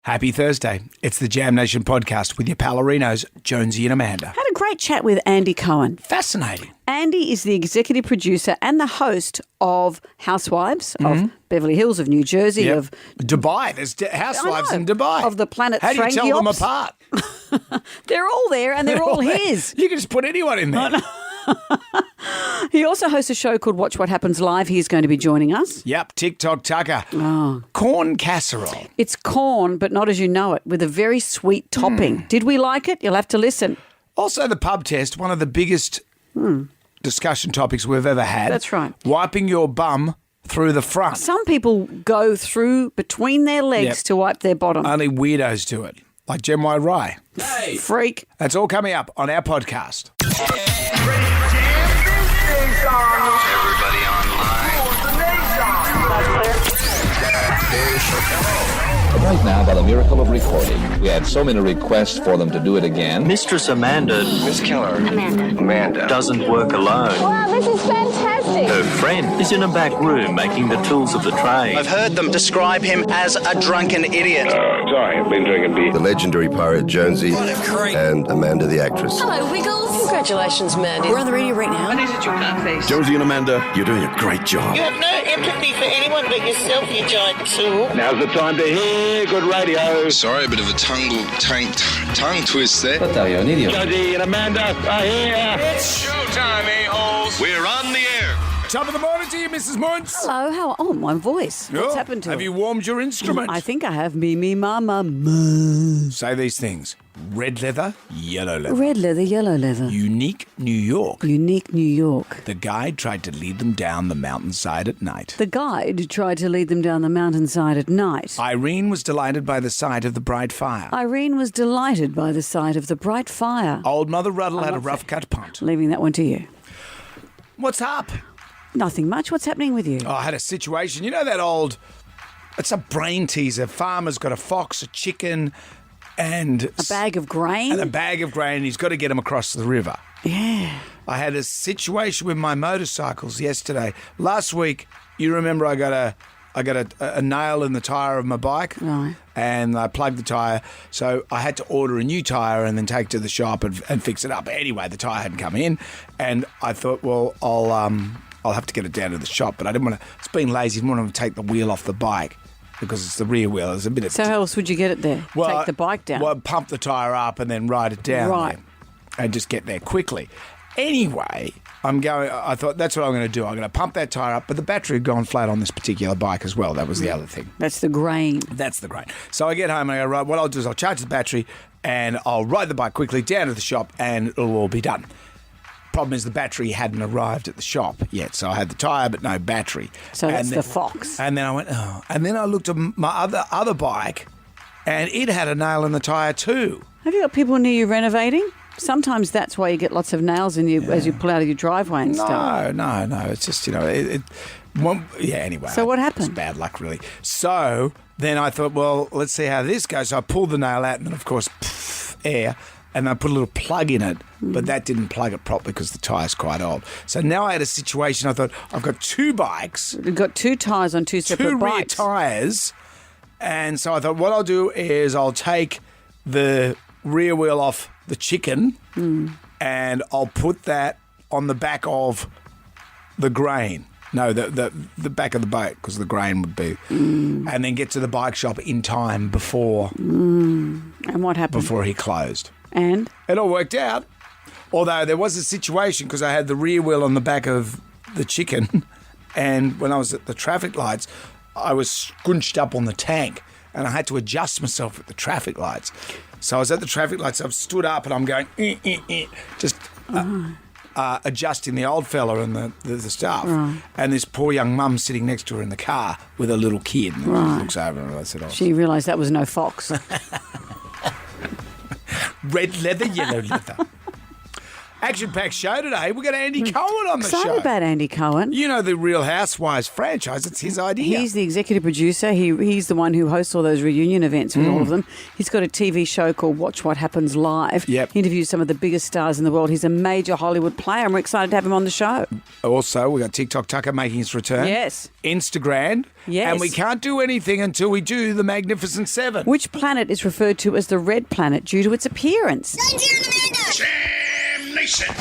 Happy Thursday. It's the Jam Nation podcast with your Palorinos, Jonesy and Amanda. Had a great chat with Andy Cohen. Fascinating. Andy is the executive producer and the host of Housewives of Beverly Hills, of New Jersey, of Dubai. There's housewives in Dubai. Of the planet How do you Frankie tell them Ops. apart? They're all there and they're all his. You can just put anyone in there. He also hosts a show called Watch What Happens Live. He's going to be joining us. Yep, TikTok Tucker. Corn casserole. It's corn, but not as you know it, with a very sweet topping. Did we like it? You'll have to listen. Also the pub test, one of the biggest discussion topics we've ever had. That's right. Wiping your bum through the front. Some people go through between their legs to wipe their bottom. Only weirdos do it, like Jem Y. Rye. Hey. Freak. That's all coming up on our podcast. Everybody online. Right now, by the miracle of recording, we had so many requests for them to do it again. Mistress Amanda. Miss Keller. Amanda. Doesn't work alone. Wow, this is fantastic. Her friend is in a back room making the tools of the trade. I've heard them describe him as a drunken idiot. Sorry, I've been drinking beer. The legendary pirate Jonesy and Amanda the actress. Hello, Wiggles. Congratulations, Mandy. We're on the radio right now. Jonesy and Amanda, you're doing a great job. You have no empathy for anyone but yourself, you giant tool. Now's the time to hear good radio. Sorry, a bit of a tongue twist there. Jonesy and Amanda are here. It's showtime, a-holes. We're on the air. Top of the morning to you, Mrs. Muntz. Hello, Oh, my voice. What's happened to it? Have you warmed your instrument? I think I have. Me, mama, ma. Say these things. Red leather, yellow leather. Red leather, yellow leather. Unique New York. Unique New York. The guide tried to lead them down the mountainside at night. The guide tried to lead them down the mountainside at night. Irene was delighted by the sight of the bright fire. Irene was delighted by the sight of the bright fire. Old Mother Ruddle had a rough cut punt. Leaving that one to you. What's up? Nothing much. What's happening with you? Oh, I had a situation. You know that old... It's a brain teaser. Farmer's got a fox, a chicken, and... A bag of grain? And a bag of grain. He's got to get them across the river. Yeah. I had a situation with my motorcycles yesterday. Last week, you remember I got a nail in the tyre of my bike. Right. And I plugged the tyre. So I had to order a new tyre and then take it to the shop and fix it up. Anyway, the tyre hadn't come in. And I thought, well, I'll have to get it down to the shop. But I didn't want to... It's been lazy. I didn't want to take the wheel off the bike because it's the rear wheel. There's a bit of... So how else would you get it there? Take the bike down? Well, pump the tyre up and then ride it down. Right. There and just get there quickly. Anyway, I thought that's what I'm going to do. I'm going to pump that tyre up, but the battery had gone flat on this particular bike as well. That was the other thing. That's the grain. That's the grain. So I get home and I go, right, what I'll do is I'll charge the battery and I'll ride the bike quickly down to the shop and it'll all be done. Problem is the battery hadn't arrived at the shop yet, so I had the tyre but no battery. So that's the fox. And then I went, oh. And then I looked at my other bike and it had a nail in the tyre too. Have you got people near you renovating? Sometimes that's why you get lots of nails in you as you pull out of your driveway and stuff. No. It's just, anyway. So what happened? It's bad luck, really. So then I thought, well, let's see how this goes. So I pulled the nail out and then, of course, air. And I put a little plug in it, but that didn't plug it properly because the tyre's quite old. So now I had a situation. I thought, I've got two bikes. You've got two tyres on two separate bikes. Two rear tyres. And so I thought what I'll do is I'll take the rear wheel off the chicken and I'll put that on the back of the grain. No, the back of the boat because the grain would be. And then get to the bike shop in time before. And what happened? Before he closed. And? It all worked out. Although there was a situation because I had the rear wheel on the back of the chicken and when I was at the traffic lights, I was scrunched up on the tank and I had to adjust myself at the traffic lights. So I was at the traffic lights, I've stood up and I'm going, just adjusting the old fella and the stuff. Right. And this poor young mum sitting next to her in the car with a little kid. And she looks over and I said, She realised that was no fox. Red leather, yellow leather. Action-packed show today. We've got Andy Cohen on the show. Excited about Andy Cohen. You know the Real Housewives franchise. It's his idea. He's the executive producer. He's the one who hosts all those reunion events with all of them. He's got a TV show called Watch What Happens Live. Yep. He interviews some of the biggest stars in the world. He's a major Hollywood player, and we're excited to have him on the show. Also, we got TikTok Tucker making his return. Yes. Instagram. Yes. And we can't do anything until we do the Magnificent Seven. Which planet is referred to as the red planet due to its appearance?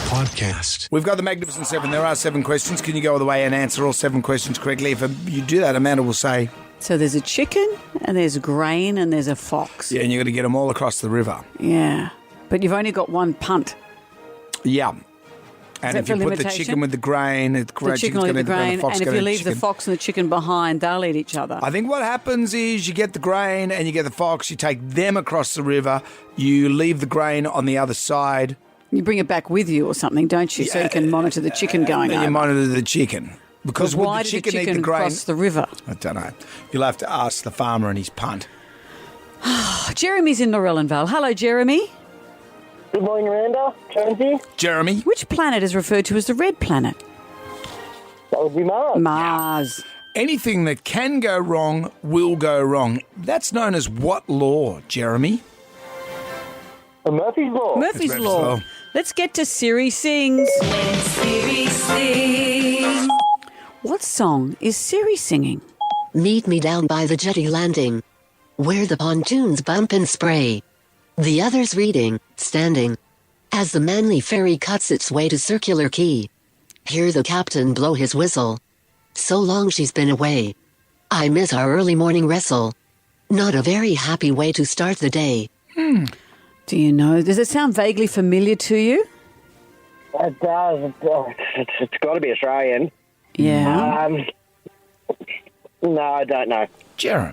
Podcast. We've got the Magnificent Seven. There are 7 questions. Can you go all the way and answer all 7 questions correctly? If you do that, Amanda will say... So there's a chicken, and there's grain, and there's a fox. Yeah, and you've got to get them all across the river. Yeah. But you've only got one punt. Yeah. And that if you for put the limitation? chicken with the grain, The chicken will eat the grain, and if you leave the fox and the chicken behind, they'll eat each other. I think what happens is you get the grain and you get the fox, you take them across the river, you leave the grain on the other side. You bring it back with you or something, don't you? So you can monitor the chicken going over. You monitor the chicken. Because But why would the did the chicken eat chicken the grain? cross the river? I don't know. You'll have to ask the farmer and his punt. Jeremy's in Norellan Vale. Hello, Jeremy. Good morning, Amanda. Jonesy. Jeremy? Which planet is referred to as the red planet? That would be Mars. Mars. Anything that can go wrong will go wrong. That's known as what law, Jeremy? Murphy's Law. Murphy's Law. Let's get to Siri Sings. Siri sings. What song is Siri singing? Meet me down by the jetty landing, where the pontoons bump and spray. The others reading, standing, as the manly ferry cuts its way to Circular Quay. Hear the captain blow his whistle. So long she's been away. I miss our early morning wrestle. Not a very happy way to start the day. Do you know? Does it sound vaguely familiar to you? It does. It's got to be Australian. Yeah. No, I don't know. Jeremy.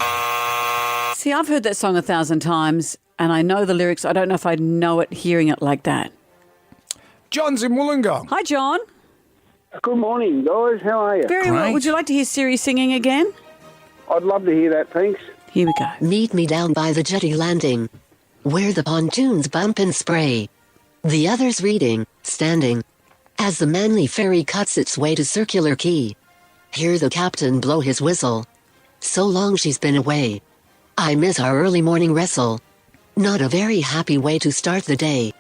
See, I've heard that song 1,000 times, and I know the lyrics. I don't know if I'd know it hearing it like that. John's in Wollongong. Hi, John. Good morning, guys. How are you? Very well. Would you like to hear Siri singing again? I'd love to hear that, thanks. Here we go. Meet me down by the jetty landing, where the pontoons bump and spray. The others reading, standing, as the manly ferry cuts its way to Circular Quay. Hear the captain blow his whistle. So long she's been away. I miss our early morning wrestle. Not a very happy way to start the day.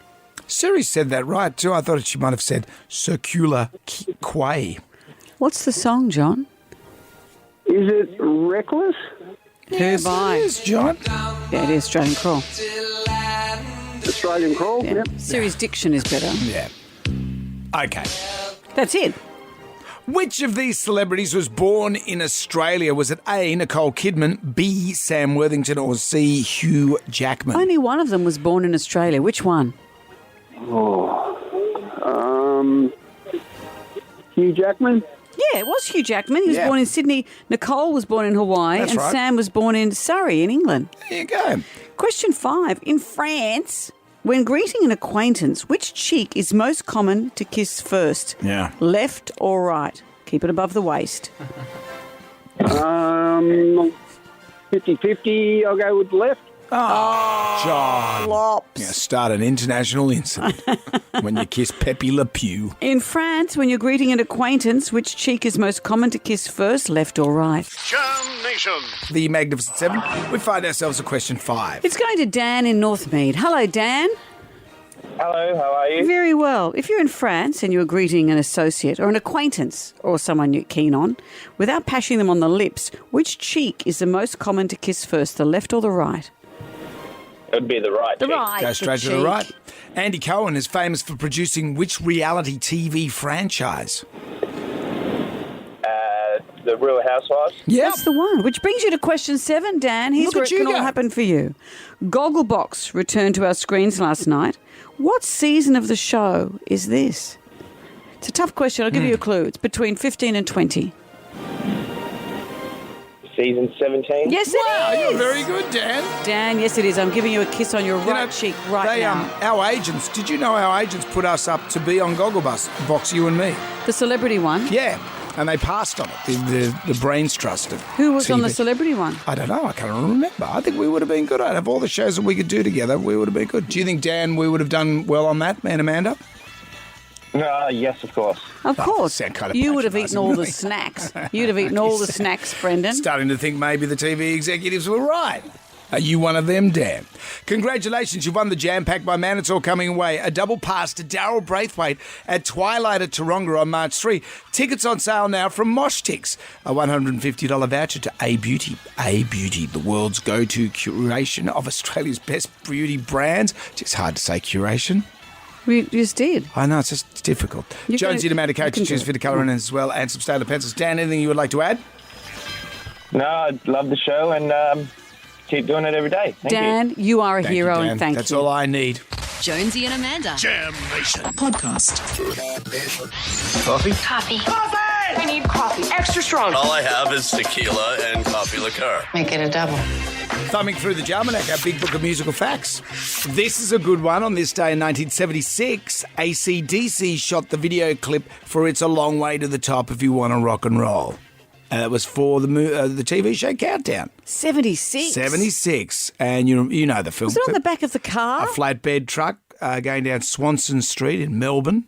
Siri said that right too. I thought she might have said Circular Quay. What's the song, John? Is it Reckless? Yes, Who by? it is, John. Yeah, it is Australian Crawl. Australian Crawl? Yeah. Yep. Siri's diction is better. Yeah. Okay. That's it. Which of these celebrities was born in Australia? Was it A, Nicole Kidman, B, Sam Worthington, or C, Hugh Jackman? Only one of them was born in Australia. Which one? Hugh Jackman? Yeah, it was Hugh Jackman. He was Yeah. born in Sydney. Nicole was born in Hawaii. That's and right. Sam was born in Surrey in England. There you go. Question 5. In France, when greeting an acquaintance, which cheek is most common to kiss first? Yeah. Left or right? Keep it above the waist. 50-50, I'll go with left. John. Flops. Yeah, start an international incident when you kiss Pepe Le Pew. In France, when you're greeting an acquaintance, which cheek is most common to kiss first, left or right? Jam Nation. The Magnificent Seven. We find ourselves at question 5. It's going to Dan in Northmead. Hello, Dan. Hello, how are you? Very well. If you're in France and you're greeting an associate or an acquaintance or someone you're keen on, without pashing them on the lips, which cheek is the most common to kiss first, the left or the right? It would be the right. The cheek. right. Go straight to the right. Andy Cohen is famous for producing which reality TV franchise? The Real Housewives. Yeah. That's the one. Which brings you to question 7, Dan. Here's Look where at it can you all go. happen for you. Gogglebox returned to our screens last night. What season of the show is this? It's a tough question. I'll give you a clue. It's between 15 and 20. Season 17. Yes, it Wow, is. you're very good, Dan. Dan, yes, it is. I'm giving you a kiss on your You right know, cheek right they, now. Our agents, did you know our agents put us up to be on Gogglebox, you and me? The celebrity one. Yeah, and they passed on it, the brains trust of Who was on the TV. celebrity one? I don't know, I can't remember. I think we would have been good. Out of all the shows that we could do together, we would have been good. Do you think, Dan, we would have done well on that, man, Amanda? Yes, of course. Of course. sound kind of You would have patronising, eaten all the really. snacks. You'd have eaten all the snacks, Brendan. Starting to think maybe the TV executives were right. Are you one of them, Dan? Congratulations, you've won the Jam Pack by Man. It's all coming away. A double pass to Daryl Braithwaite at Twilight at Taronga on March 3. Tickets on sale now from Mosh Tix. A $150 voucher to A Beauty. A Beauty, the world's go-to curation of Australia's best beauty brands. Just hard to say curation. We just did. I know, it's just difficult. Jonesy, the Amanda coach, choose for the colour in as well, and some Staler pencils. Dan, anything you would like to add? No, I love the show and keep doing it every day. Thank Dan, you are a Thank hero, you, Dan. and thank That's you. all I need. Jonesy and Amanda. Jam Nation. Podcast. Coffee? Coffee. I need coffee. Extra strong. All I have is tequila and coffee liqueur. Make it a double. Thumbing through the Jarmanac, our big book of musical facts. This is a good one. On this day in 1976, AC/DC shot the video clip for It's a Long Way to the Top If You Want to Rock and Roll. And it was for the TV show Countdown. 76. 76. And you know the film. Was it on clip. the back of the car? A flatbed truck going down Swanson Street in Melbourne.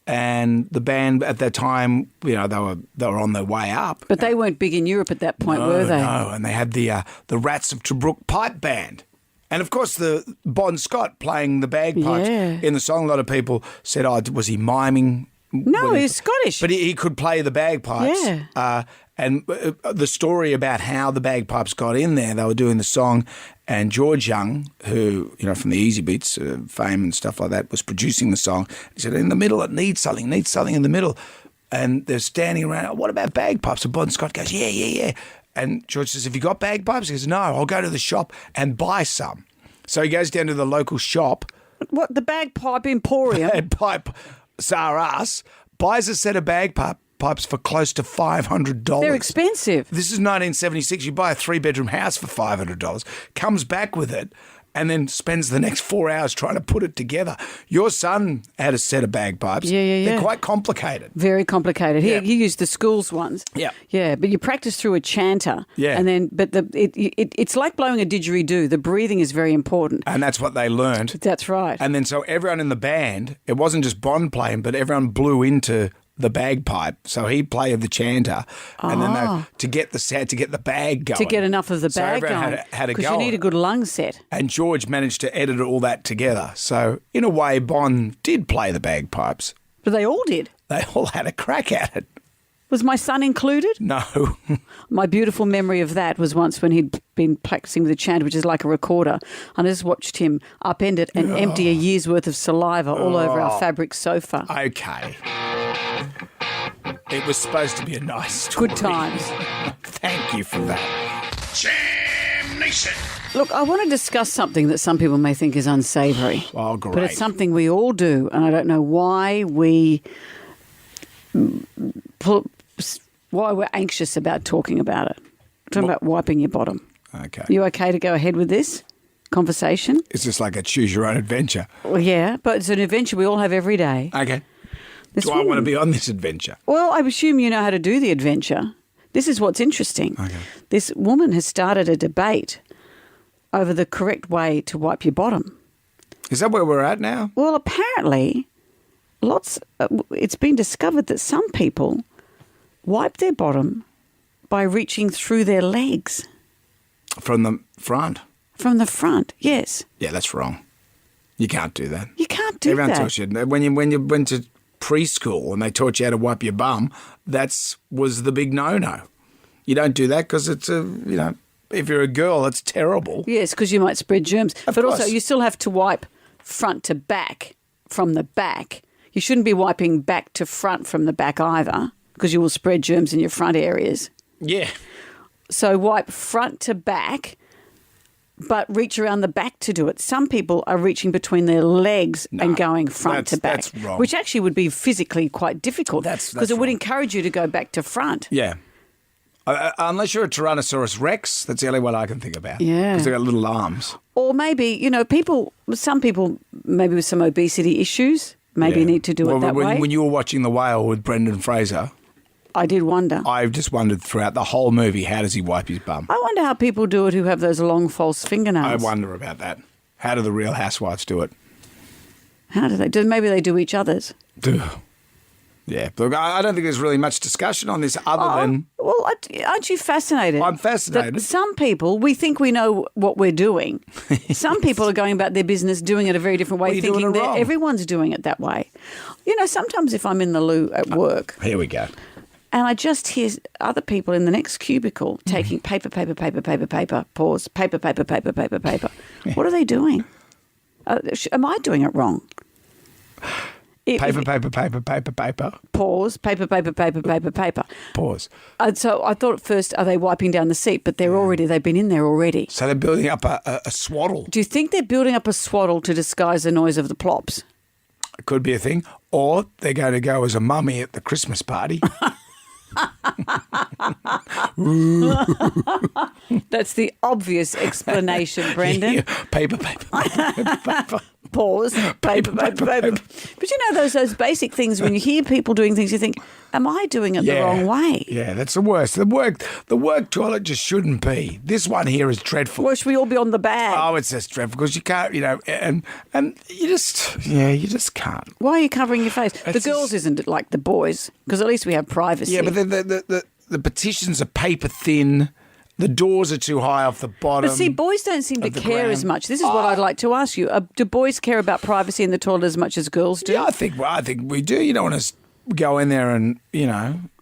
And the band at that time, they were on their way up. But they weren't big in Europe at that point, were they? No, and they had the Rats of Tobruk pipe band. And, of course, the Bon Scott playing the bagpipes in the song. A lot of people said, was he miming? No, he was Scottish. But he could play the bagpipes. Yeah. And the story about how the bagpipes got in there, they were doing the song, and George Young, who, from the Easy Beats fame and stuff like that, was producing the song. He said, in the middle, it needs something in the middle. And they're standing around, what about bagpipes? And Bon Scott goes, yeah. And George says, have you got bagpipes? He goes, no, I'll go to the shop and buy some. So he goes down to the local shop. What, the Bagpipe Emporium? Bagpipe Saras buys a set of bagpipes for close to $500. They're expensive. This is 1976. You buy a 3-bedroom house for $500, comes back with it, and then spends the next 4 hours trying to put it together. Your son had a set of bagpipes. Yeah. They're quite complicated. Very complicated. Yeah. He used the school's ones. Yeah. Yeah, but you practice through a chanter. Yeah. And then, but it's like blowing a didgeridoo. The breathing is very important. And that's what they learned. That's right. And then so everyone in the band, it wasn't just Bond playing, but everyone blew into the bagpipe. So he played the chanter, and then to get the bag going. To get enough of the So bag everyone going. had a Because go you at need a it. good lung set. And George managed to edit all that together. So in a way, Bond did play the bagpipes. But they all did. They all had a crack at it. Was my son included? No. My beautiful memory of that was once when he'd been practicing with a chanter, which is like a recorder, and I just watched him upend it and empty a year's worth of saliva all over our fabric sofa. Okay. It was supposed to be a nice story. Good times. Thank you for that. Jam Nation. Look, I want to discuss something that some people may think is unsavoury. Oh, great. But it's something we all do, and I don't know why we're anxious about talking about it. Talking about wiping your bottom. Okay. You okay to go ahead with this conversation? It's just like a choose your own adventure. Well, yeah, but it's an adventure we all have every day. Okay. This Do I want to woman- be on this adventure? Well, I assume you know how to do the adventure. This is what's interesting. Okay. This woman has started a debate over the correct way to wipe your bottom. Is that where we're at now? Well, apparently, it's been discovered that some people wipe their bottom by reaching through their legs. From the front? From the front, yes. Yeah, that's wrong. You can't do that. You can't do Everyone that. taught you. When you went to preschool and they taught you how to wipe your bum, was the big no-no. You don't do that because it's if you're a girl, it's terrible. Yes, because you might spread germs. Of but course. also, you still have to wipe front to back from the back. You shouldn't be wiping back to front from the back either, because you will spread germs in your front areas. Yeah. So wipe front to back, but reach around the back to do it. Some people are reaching between their legs and going front to back, that's wrong. which actually would be physically quite difficult That's because it would wrong. encourage you to go back to front. Yeah. Unless you're a Tyrannosaurus Rex, that's the only one I can think about. Yeah. Because they've got little arms. Or maybe, some people maybe with some obesity issues maybe Yeah. need to do it that way. When you were watching The Whale with Brendan Fraser, I did wonder. I've just wondered throughout the whole movie, how does he wipe his bum? I wonder how people do it who have those long false fingernails. I wonder about that. How do the Real Housewives do it? How do they do? Maybe they do each other's. Yeah, look, I don't think there's really much discussion on this other than... Well, aren't you fascinated? I'm fascinated. That some people, we think we know what we're doing. Some people are going about their business doing it a very different way, Well, you're thinking doing it that wrong. everyone's doing it that way. You know, sometimes if I'm in the loo at work... Here we go. And I just hear other people in the next cubicle taking paper, pause, paper. What are they doing? Am I doing it wrong? Paper. Pause, paper. Pause. And so I thought at first, are they wiping down the seat? But they've been in there already. So they're building up a swaddle. Do you think they're building up a swaddle to disguise the noise of the plops? It could be a thing. Or they're going to go as a mummy at the Christmas party. That's the obvious explanation, Brendan. Yeah. Paper. Pause. Paper. But you know those basic things, when you hear people doing things, you think, am I doing it the wrong way? Yeah, that's the worst. The work toilet just shouldn't be. This one here is dreadful. Well, should we all be on the bag? Oh, it's just dreadful because you can't, and you just can't. Why are you covering your face? It's the girls isn't it like the boys, because at least we have privacy. Yeah, but the petitions are paper thin. The doors are too high off the bottom. But see, boys don't seem to care ground. as much. This is what I'd like to ask you. Do boys care about privacy in the toilet as much as girls do? Yeah, I think we do. You don't want to go in there and,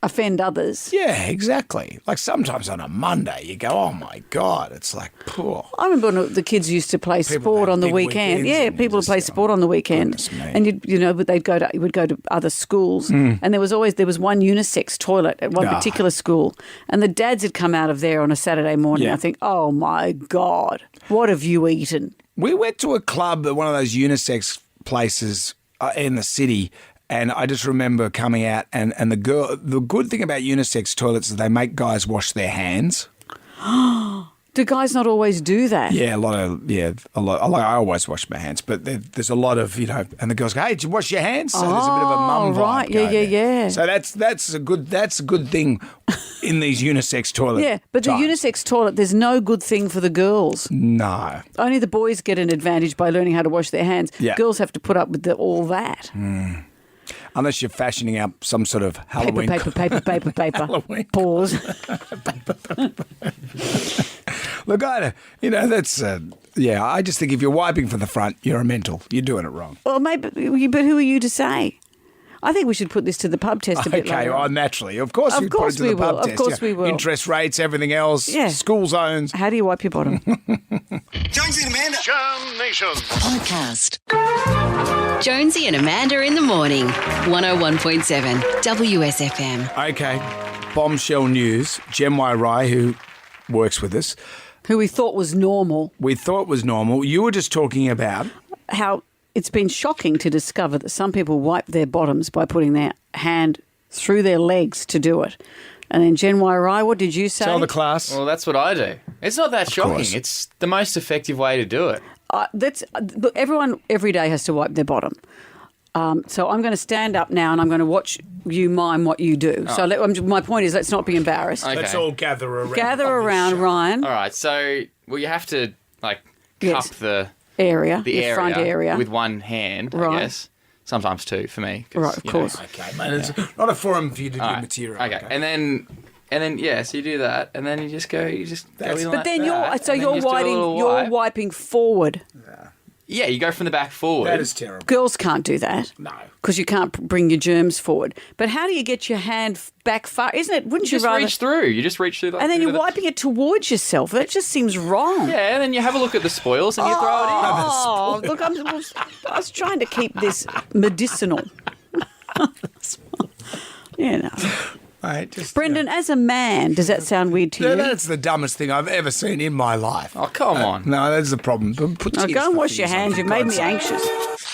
offend others. Yeah, exactly. Like sometimes on a Monday you go, oh my God, it's like, poor. I remember when the kids used to play sport on the weekend. Yeah, people would play sport on the weekend. And but you would go to other schools, and there was one unisex toilet at one particular school, and the dads had come out of there on a Saturday morning. Yeah. I think, oh my God, what have you eaten? We went to a club at one of those unisex places in the city. And I just remember coming out, and the good thing about unisex toilets is they make guys wash their hands. Do guys not always do that? Yeah, a lot. I always wash my hands, but there's a lot of, and the girls go, "Hey, did you wash your hands?" So there's a bit of a mum vibe. Right, going there. yeah. So that's a good thing in these unisex toilets. Yeah, but the unisex toilet, there's no good thing for the girls. No. Only the boys get an advantage by learning how to wash their hands. Yeah. Girls have to put up with all that. Unless you're fashioning up some sort of Halloween. Paper. Halloween. Pause. Look, that's, I just think if you're wiping from the front, you're a mental. You're doing it wrong. Well, maybe, but who are you to say? I think we should put this to the pub test a bit later. Okay, naturally. Of course we put it to the pub test. Of course we will. Interest rates, everything else, school zones. How do you wipe your bottom? Jonesy and Amanda. Jam Nation. Podcast. Jonesy and Amanda in the morning. 101.7 WSFM. Okay, bombshell news. Jem Rai, who works with us. Who we thought was normal. You were just talking about how it's been shocking to discover that some people wipe their bottoms by putting their hand through their legs to do it. And then Jen Rai, what did you say? Tell the class. Well, that's what I do. It's not that shocking. It's the most effective way to do it. Look, everyone every day has to wipe their bottom. So I'm going to stand up now and I'm going to watch you mime what you do. Oh. So my point is, let's not be embarrassed. Okay. Let's all gather around. Gather around, Ryan. All right. So, you have to cup the area, front area with one hand, right. I guess. Sometimes two for me. Right, of course. Okay, man. It's not a forum for you to do material. Okay. And then so you do that, and then you just go in But like then that, you're wiping forward. Yeah, you go from the back forward. That is terrible. Girls can't do that. No. Because you can't bring your germs forward. But how do you get your hand back far? Isn't it? Wouldn't you just rather reach through? You just reach through. And then you're wiping it towards yourself. That just seems wrong. Yeah, and then you have a look at the spoils and you throw it in. Oh, look, I was trying to keep this medicinal. Brendan, as a man, does that sound weird to you? That's the dumbest thing I've ever seen in my life. Oh, come on. No, that's the problem. Go and wash your hands. You've made me anxious.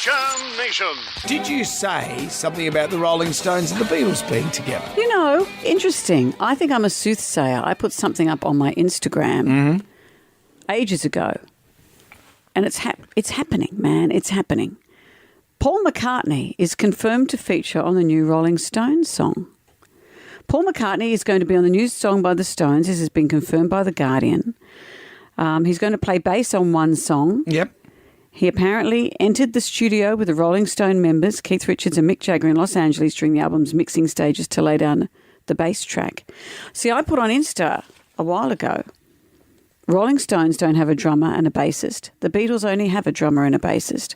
Jam Nation. Did you say something about the Rolling Stones and the Beatles being together? Interesting. I think I'm a soothsayer. I put something up on my Instagram ages ago. And it's happening, man. It's happening. Paul McCartney is confirmed to feature on the new Rolling Stones song. Paul McCartney is going to be on the new song by the Stones. This has been confirmed by The Guardian. He's going to play bass on one song. Yep. He apparently entered the studio with the Rolling Stone members, Keith Richards and Mick Jagger, in Los Angeles during the album's mixing stages to lay down the bass track. See, I put on Insta a while ago, Rolling Stones don't have a drummer and a bassist. The Beatles only have a drummer and a bassist.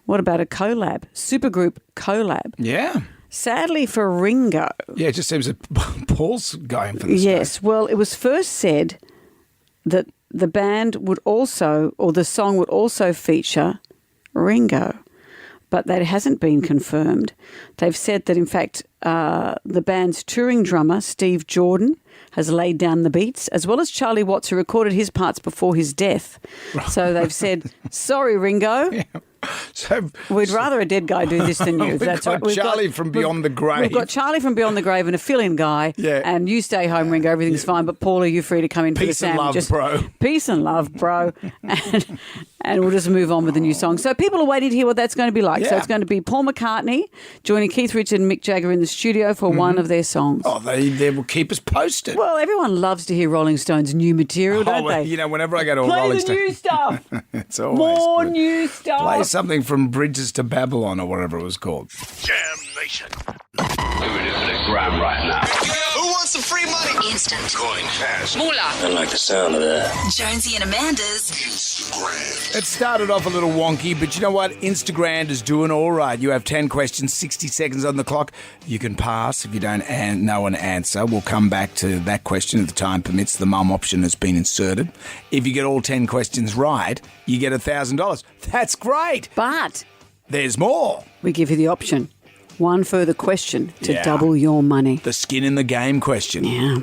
What about a collab? Supergroup collab. Yeah. Sadly for Ringo. Yeah, it just seems that Paul's going for this. Yes. Well, it was first said that the band would also, or the song would also feature Ringo, but that hasn't been confirmed. They've said that, in fact, the band's touring drummer, Steve Jordan, has laid down the beats, as well as Charlie Watts, who recorded his parts before his death. So they've said, sorry, Ringo. Yeah. So we'd rather a dead guy do this than you. We've got Charlie from Beyond the Grave. We've got Charlie from Beyond the Grave and a fill-in guy. Yeah. And you stay home, Ringo. Everything's fine. But Paul, are you free to come in for the sandwiches? Peace and love, bro. Peace and love, bro. And we'll just move on with the new song. So people are waiting to hear what that's going to be like. Yeah. So it's going to be Paul McCartney joining Keith Richards and Mick Jagger in the studio for one of their songs. Oh, they will keep us posted. Well, everyone loves to hear Rolling Stones' new material, don't they? You know, whenever I go to a Play Rolling the Stone, new stuff. it's always More good. new stuff. Play something from Bridges to Babylon or whatever it was called. Jam Nation. Doing it for the gram right now. Who wants some free money? Instant. Coin, cash. Moolah. I like the sound of that. Jonesy and Amanda's Instagram. It started off a little wonky, but you know what? Instagram is doing all right. You have 10 questions, 60 seconds on the clock. You can pass if you don't know an answer. We'll come back to that question if the time permits. The mum option has been inserted. If you get all 10 questions right, you get $1,000. That's great. But There's more. we give you the option. One further question to Yeah. double your money. The skin in the game question. Yeah.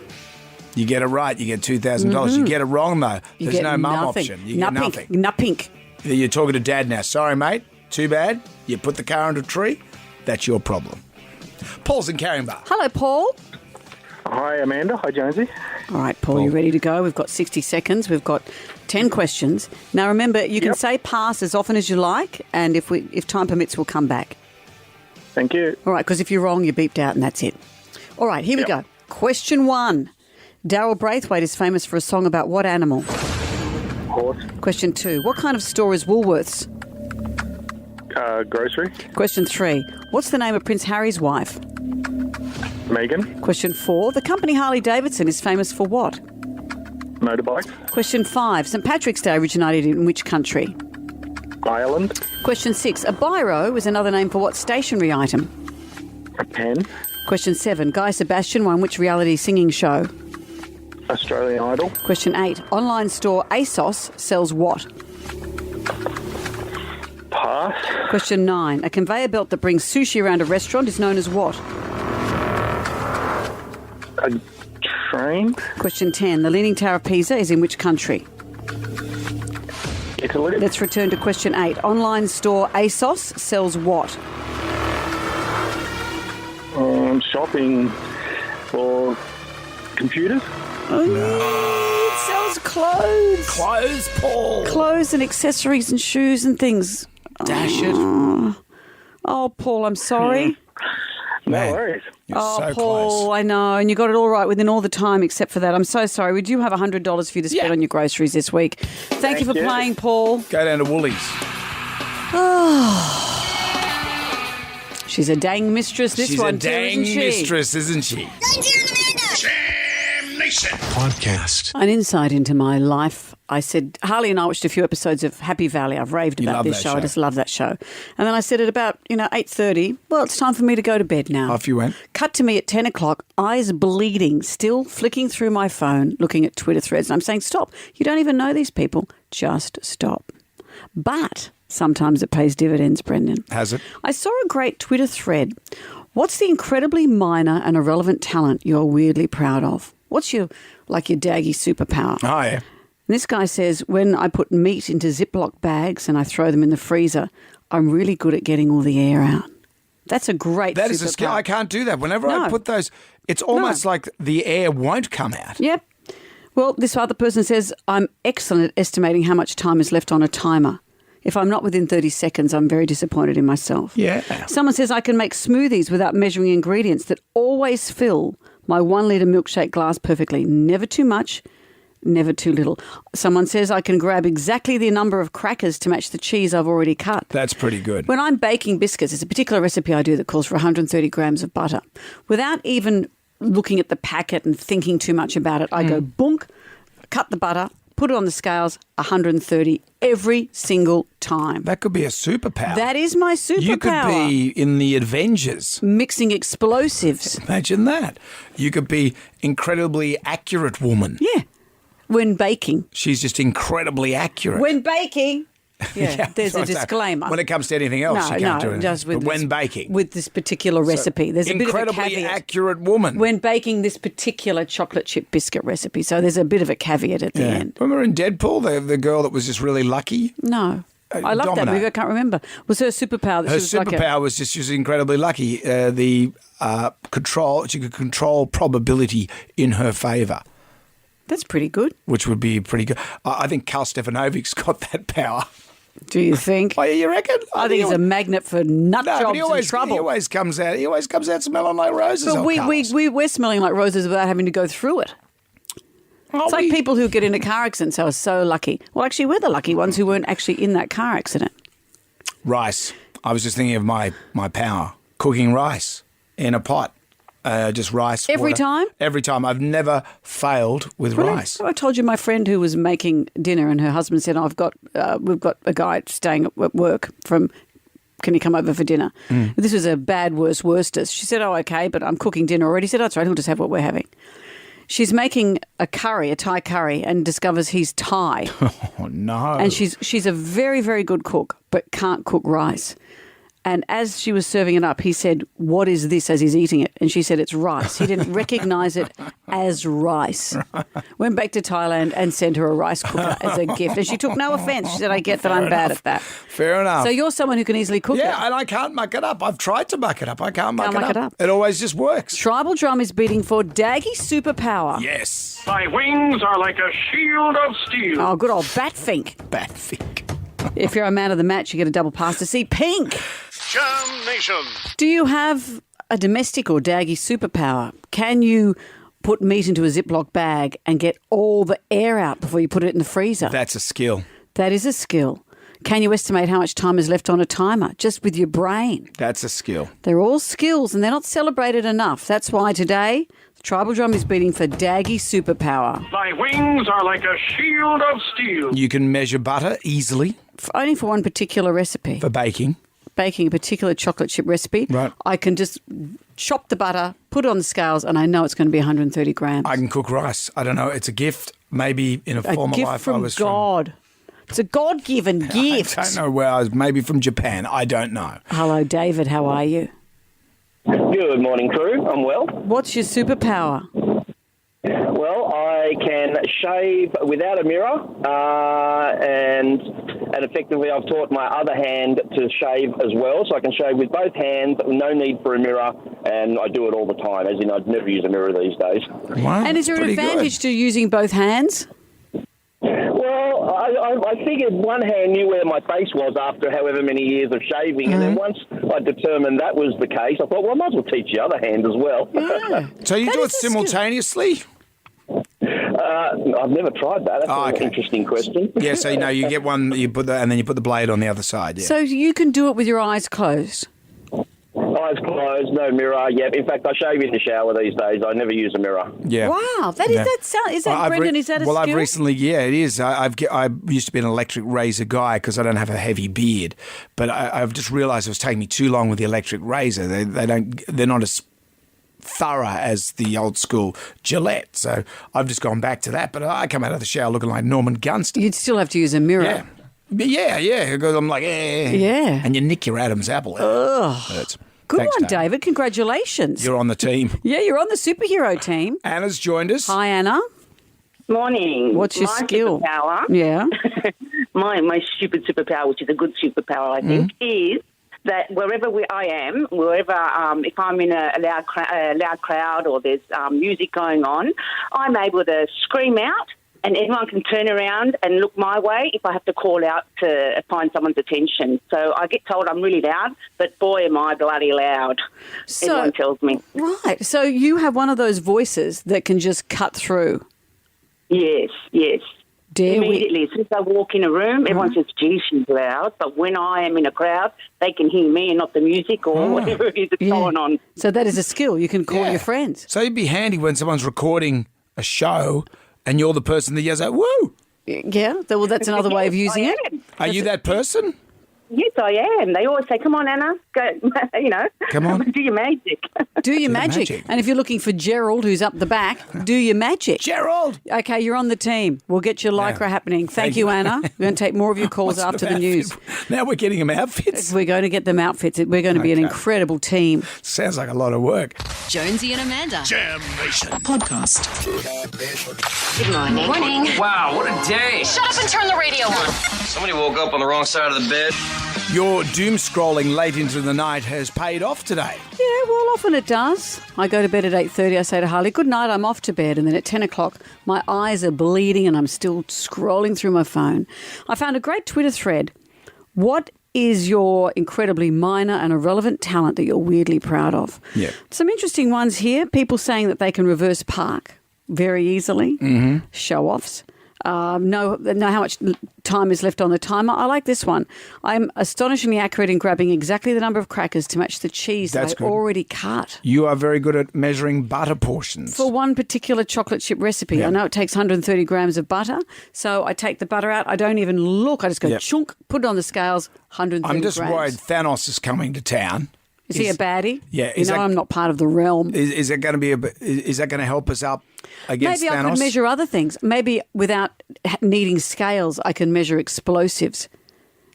You get it right, you get $2,000. You get it wrong, though. You There's get no mum nothing. option. You get nothing. Nothing. You're talking to Dad now. Sorry, mate. Too bad. You put the car under a tree. That's your problem. Paul's in Caringbah. Hello, Paul. Hi, Amanda. Hi, Jonesy. All right, Paul, you ready to go? We've got 60 seconds. We've got 10 questions. Now, remember, you can say pass as often as you like, and if time permits, we'll come back. Thank you. All right, because if you're wrong, you're beeped out, and that's it. All right, here we go. Question 1. Daryl Braithwaite is famous for a song about what animal? Horse. Question 2. What kind of store is Woolworths? Grocery. Question 3. What's the name of Prince Harry's wife? Megan. Question 4. The company Harley-Davidson is famous for what? Motorbike. Question 5. St Patrick's Day originated in which country? Ireland. Question 6. A biro is another name for what stationery item? A pen. Question 7. Guy Sebastian won which reality singing show? Australian Idol. Question 8. Online store ASOS sells what? Pass. Question 9. A conveyor belt that brings sushi around a restaurant is known as what? A train. Question 10. The Leaning Tower of Pisa is in which country? Italy. Let's return to question 8. Online store ASOS sells what? Shopping for computers. It sells clothes. Clothes, Paul. Clothes and accessories and shoes and things. Dash it. Oh, Paul, I'm sorry. No worries. You're so Paul, close. I know, and you got it all right within all the time except for that. I'm so sorry. We do have $100 for you to spend on your groceries this week. Thank you for playing, Paul. Go down to Woolies. She's a dang mistress, this She's one a too, dang isn't she? mistress, isn't she? Jam Nation. Podcast. An insight into my life. I said, Harley and I watched a few episodes of Happy Valley. I've raved You about love this that show. show. I just love that show. And then I said at about, 8:30, well, it's time for me to go to bed now. Off you went. Cut to me at 10 o'clock, eyes bleeding, still flicking through my phone, looking at Twitter threads. And I'm saying, stop. You don't even know these people. Just stop. But sometimes it pays dividends, Brendan. Has it? I saw a great Twitter thread. What's the incredibly minor and irrelevant talent you're weirdly proud of? What's your daggy superpower? Oh, yeah. And this guy says, when I put meat into Ziploc bags and I throw them in the freezer, I'm really good at getting all the air out. That's a great That is a skill. superpower. I can't do that. Whenever I put those, it's almost like the air won't come out. Yep. Well, this other person says, I'm excellent at estimating how much time is left on a timer. If I'm not within 30 seconds, I'm very disappointed in myself. Yeah. Someone says I can make smoothies without measuring ingredients that always fill my 1 litre milkshake glass perfectly. Never too much, never too little. Someone says I can grab exactly the number of crackers to match the cheese I've already cut. That's pretty good. When I'm baking biscuits, it's a particular recipe I do that calls for 130 grams of butter. Without even looking at the packet and thinking too much about it, I go boonk, cut the butter, put it on the scales, 130 every single time. That could be a superpower. That is my superpower. You could be in the Avengers. Mixing explosives. Imagine that. You could be incredibly accurate woman. Yeah. When baking. She's just incredibly accurate. When baking. Yeah, there's a disclaimer. When it comes to anything else, you can't do anything. Just with but when baking. With this particular recipe. There's a bit of a caveat. Incredibly accurate woman. When baking this particular chocolate chip biscuit recipe. So there's a bit of a caveat at the end. Remember in Deadpool, the girl that was just really lucky? No. I love that movie. I can't remember. Was her superpower that her she was superpower was just she was incredibly lucky. She could control probability in her favour. That's pretty good. Which would be pretty good. I think Karl Stefanovic's got that power. Do you think? Oh, you reckon? I think he's a magnet for nut jobs and trouble. He always comes out smelling like roses. But we're smelling like roses without having to go through it. It's like people who get into car accidents are so lucky. Well, actually, we're the lucky ones who weren't actually in that car accident. Rice. I was just thinking of my power. Cooking rice in a pot. Just rice. Every water. time? Every time. I've never failed with rice. I told you my friend who was making dinner and her husband said, we've got a guy staying at work from, can you come over for dinner? This was a bad worstest. She said, oh, okay, but I'm cooking dinner already. He said, that's right, he'll just have what we're having. She's making a Thai curry, and discovers he's Thai. Oh, no. And she's a very, very good cook, but can't cook rice. And as she was serving it up, he said, what is this, as he's eating it? And she said, it's rice. He didn't recognise it as rice. Went back to Thailand and sent her a rice cooker as a gift. And she took no offence. She said, I get that I'm bad at that. Fair enough. So you're someone who can easily cook it. Yeah, and I can't muck it up. I've tried to muck it up. I can't muck it up. It always just works. Tribal Drum is beating for Daggy Superpower. Yes. Thy wings are like a shield of steel. Oh, good old Batfink. Batfink. If you're a man of the match, you get a double pass to see Pink. Jam Nation. Do you have a domestic or daggy superpower? Can you put meat into a Ziploc bag and get all the air out before you put it in the freezer? That's a skill. That is a skill. Can you estimate how much time is left on a timer just with your brain? That's a skill. They're all skills and they're not celebrated enough. That's why today the Tribal Drum is beating for Daggy Superpower. Thy wings are like a shield of steel. You can measure butter easily. Only for one particular recipe. For baking. Baking a particular chocolate chip recipe. Right. I can just chop the butter, put it on the scales, and I know it's going to be 130 grams. I can cook rice. I don't know. It's a gift. Maybe in a former life from I was God. It's a God-given gift. I don't know where I was. Maybe from Japan. I don't know. Hello, David. How are you? Good morning, crew. I'm well. What's your superpower? Well, I can shave without a mirror, and effectively I've taught my other hand to shave as well, so I can shave with both hands, no need for a mirror, and I do it all the time, as in I'd never use a mirror these days. Wow, and is there an advantage to using both hands? Well, I figured one hand knew where my face was after however many years of shaving, and then once I determined that was the case, I thought, well, I might as well teach the other hand as well. Yeah. So you do it simultaneously? I've never tried that. That's an interesting question. Yeah, so you get one, and then you put the blade on the other side. Yeah. So you can do it with your eyes closed? Eyes closed, no mirror. Yeah, in fact, I shave in the shower these days. I never use a mirror. Yeah. Wow, is that Brendan? Is that a skill? Well, I've recently, it is. I used to be an electric razor guy because I don't have a heavy beard, but I've just realised it was taking me too long with the electric razor. They're not as thorough as the old school Gillette, so I've just gone back to that. But I come out of the shower looking like Norman Gunston. You'd still have to use a mirror. Yeah, because I'm like, yeah, and you nick your Adam's apple. Ugh. Good Thanks, one, David. Congratulations. You're on the team. Yeah, you're on the superhero team. Anna's joined us. Hi, Anna. Morning. What's your skill? Superpower, yeah. my stupid superpower, which is a good superpower, I think, is that wherever I am, if I'm in a loud crowd or there's music going on, I'm able to scream out and everyone can turn around and look my way if I have to call out to find someone's attention. So I get told I'm really loud, but boy, am I bloody loud. Everyone tells me. Right. So you have one of those voices that can just cut through. Yes, yes. Dare we? Immediately, as soon as I walk in a room, everyone says, gee, she's loud. But when I am in a crowd, they can hear me and not the music or whatever it is that's going on. So that is a skill. You can call your friends. So it'd be handy when someone's recording a show and you're the person that yells out, woo! Yeah, well, that's another way of using it. Are you that person? Yes, I am. They always say, come on, Anna, go, Come on. do your magic. Do your magic. And if you're looking for Gerald, who's up the back, do your magic. Gerald! Okay, you're on the team. We'll get your lycra happening. Thank you, Anna. We're going to take more of your calls after the news. Now we're getting them outfits. We're going to get them outfits. We're going to be an incredible team. Sounds like a lot of work. Jonesy and Amanda. Jam Nation. Podcast. Good morning. Morning. Wow, what a day. Shut up and turn the radio on. Somebody woke up on the wrong side of the bed. Your doom scrolling late into the night has paid off today. Yeah, well, often it does. I go to bed at 8:30. I say to Harley, good night, I'm off to bed. And then at 10 o'clock, my eyes are bleeding and I'm still scrolling through my phone. I found a great Twitter thread. What is your incredibly minor and irrelevant talent that you're weirdly proud of? Yeah. Some interesting ones here. People saying that they can reverse park very easily. Mm-hmm. Show-offs. Know how much time is left on the timer. I like this one. I'm astonishingly accurate in grabbing exactly the number of crackers to match the cheese that I already cut. You are very good at measuring butter portions. For one particular chocolate chip recipe. Yeah. I know it takes 130 grams of butter, so I take the butter out. I don't even look. I just go chunk, put it on the scales, 130 grams. I'm just worried Thanos is coming to town. Is he a baddie? Yeah. I'm not part of the realm. Is that going to is that going to help us up against Thanos? Maybe I could measure other things. Maybe without needing scales, I can measure explosives.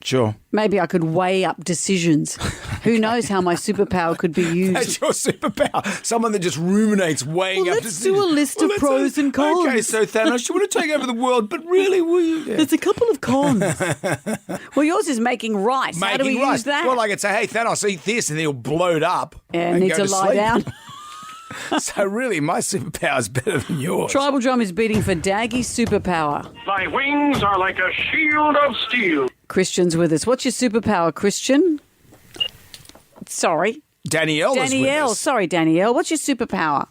Sure. Maybe I could weigh up decisions. Who knows how my superpower could be used? That's your superpower. Someone that just ruminates weighing up decisions. Let's do a list of pros and cons. Okay, so Thanos, you want to take over the world, but really, there's a couple of cons. Well, yours is making rice. How do we use that? Well, I could say, hey, Thanos, eat this, and he'll bloat up. Yeah, and need to lie down. So really, my superpower is better than yours. Tribal Drum is beating for Daggy's superpower. Thy wings are like a shield of steel. Christian's with us. What's your superpower, Christian? Sorry. Danielle is with us. Sorry, Danielle. What's your superpower?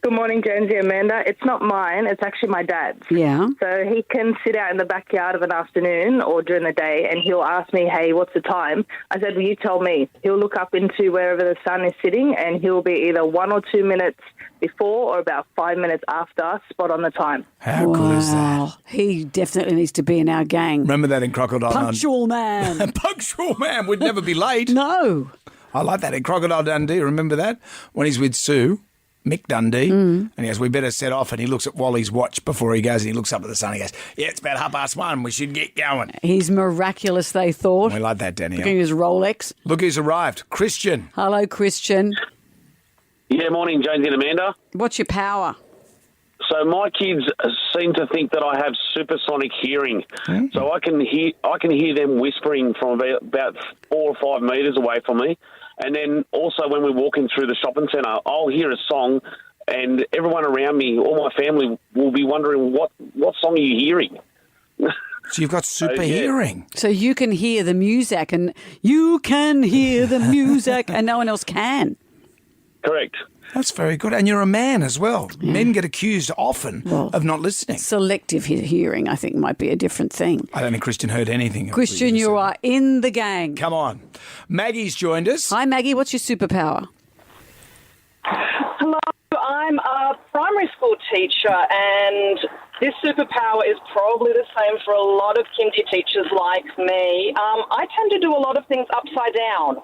Good morning, Jonesy and Amanda. It's not mine. It's actually my dad's. Yeah. So he can sit out in the backyard of an afternoon or during the day and he'll ask me, hey, what's the time? I said, well, you tell me. He'll look up into wherever the sun is sitting and he'll be either 1 or 2 minutes before or about 5 minutes after, spot on the time. How good is that? He definitely needs to be in our gang. Remember that in Crocodile Dundee? Punctual man. Punctual man would never be late. No. I like that in Crocodile Dundee. Remember that? When he's with Sue, Mick Dundee, and he goes, we better set off, and he looks at Wally's watch before he goes, and he looks up at the sun, and he goes, yeah, it's about 1:30, we should get going. He's miraculous, they thought. We like that, Danielle. Looking at his Rolex. Look who's arrived. Christian. Hello, Christian. Yeah, morning, Jonesy and Amanda. What's your power? So my kids seem to think that I have supersonic hearing. So I can hear them whispering from about 4 or 5 metres away from me. And then also when we're walking through the shopping centre, I'll hear a song and everyone around me, all my family, will be wondering, what song are you hearing? So you've got super hearing. So you can hear the music and you can hear the music and no one else can. Correct. That's very good. And you're a man as well. Yeah. Men get accused often of not listening. Selective hearing, I think, might be a different thing. I don't think Christian heard anything. Christian, you are in the gang. Come on. Maggie's joined us. Hi, Maggie. What's your superpower? Hello. I'm a primary school teacher, and this superpower is probably the same for a lot of kindy teachers like me. I tend to do a lot of things upside down.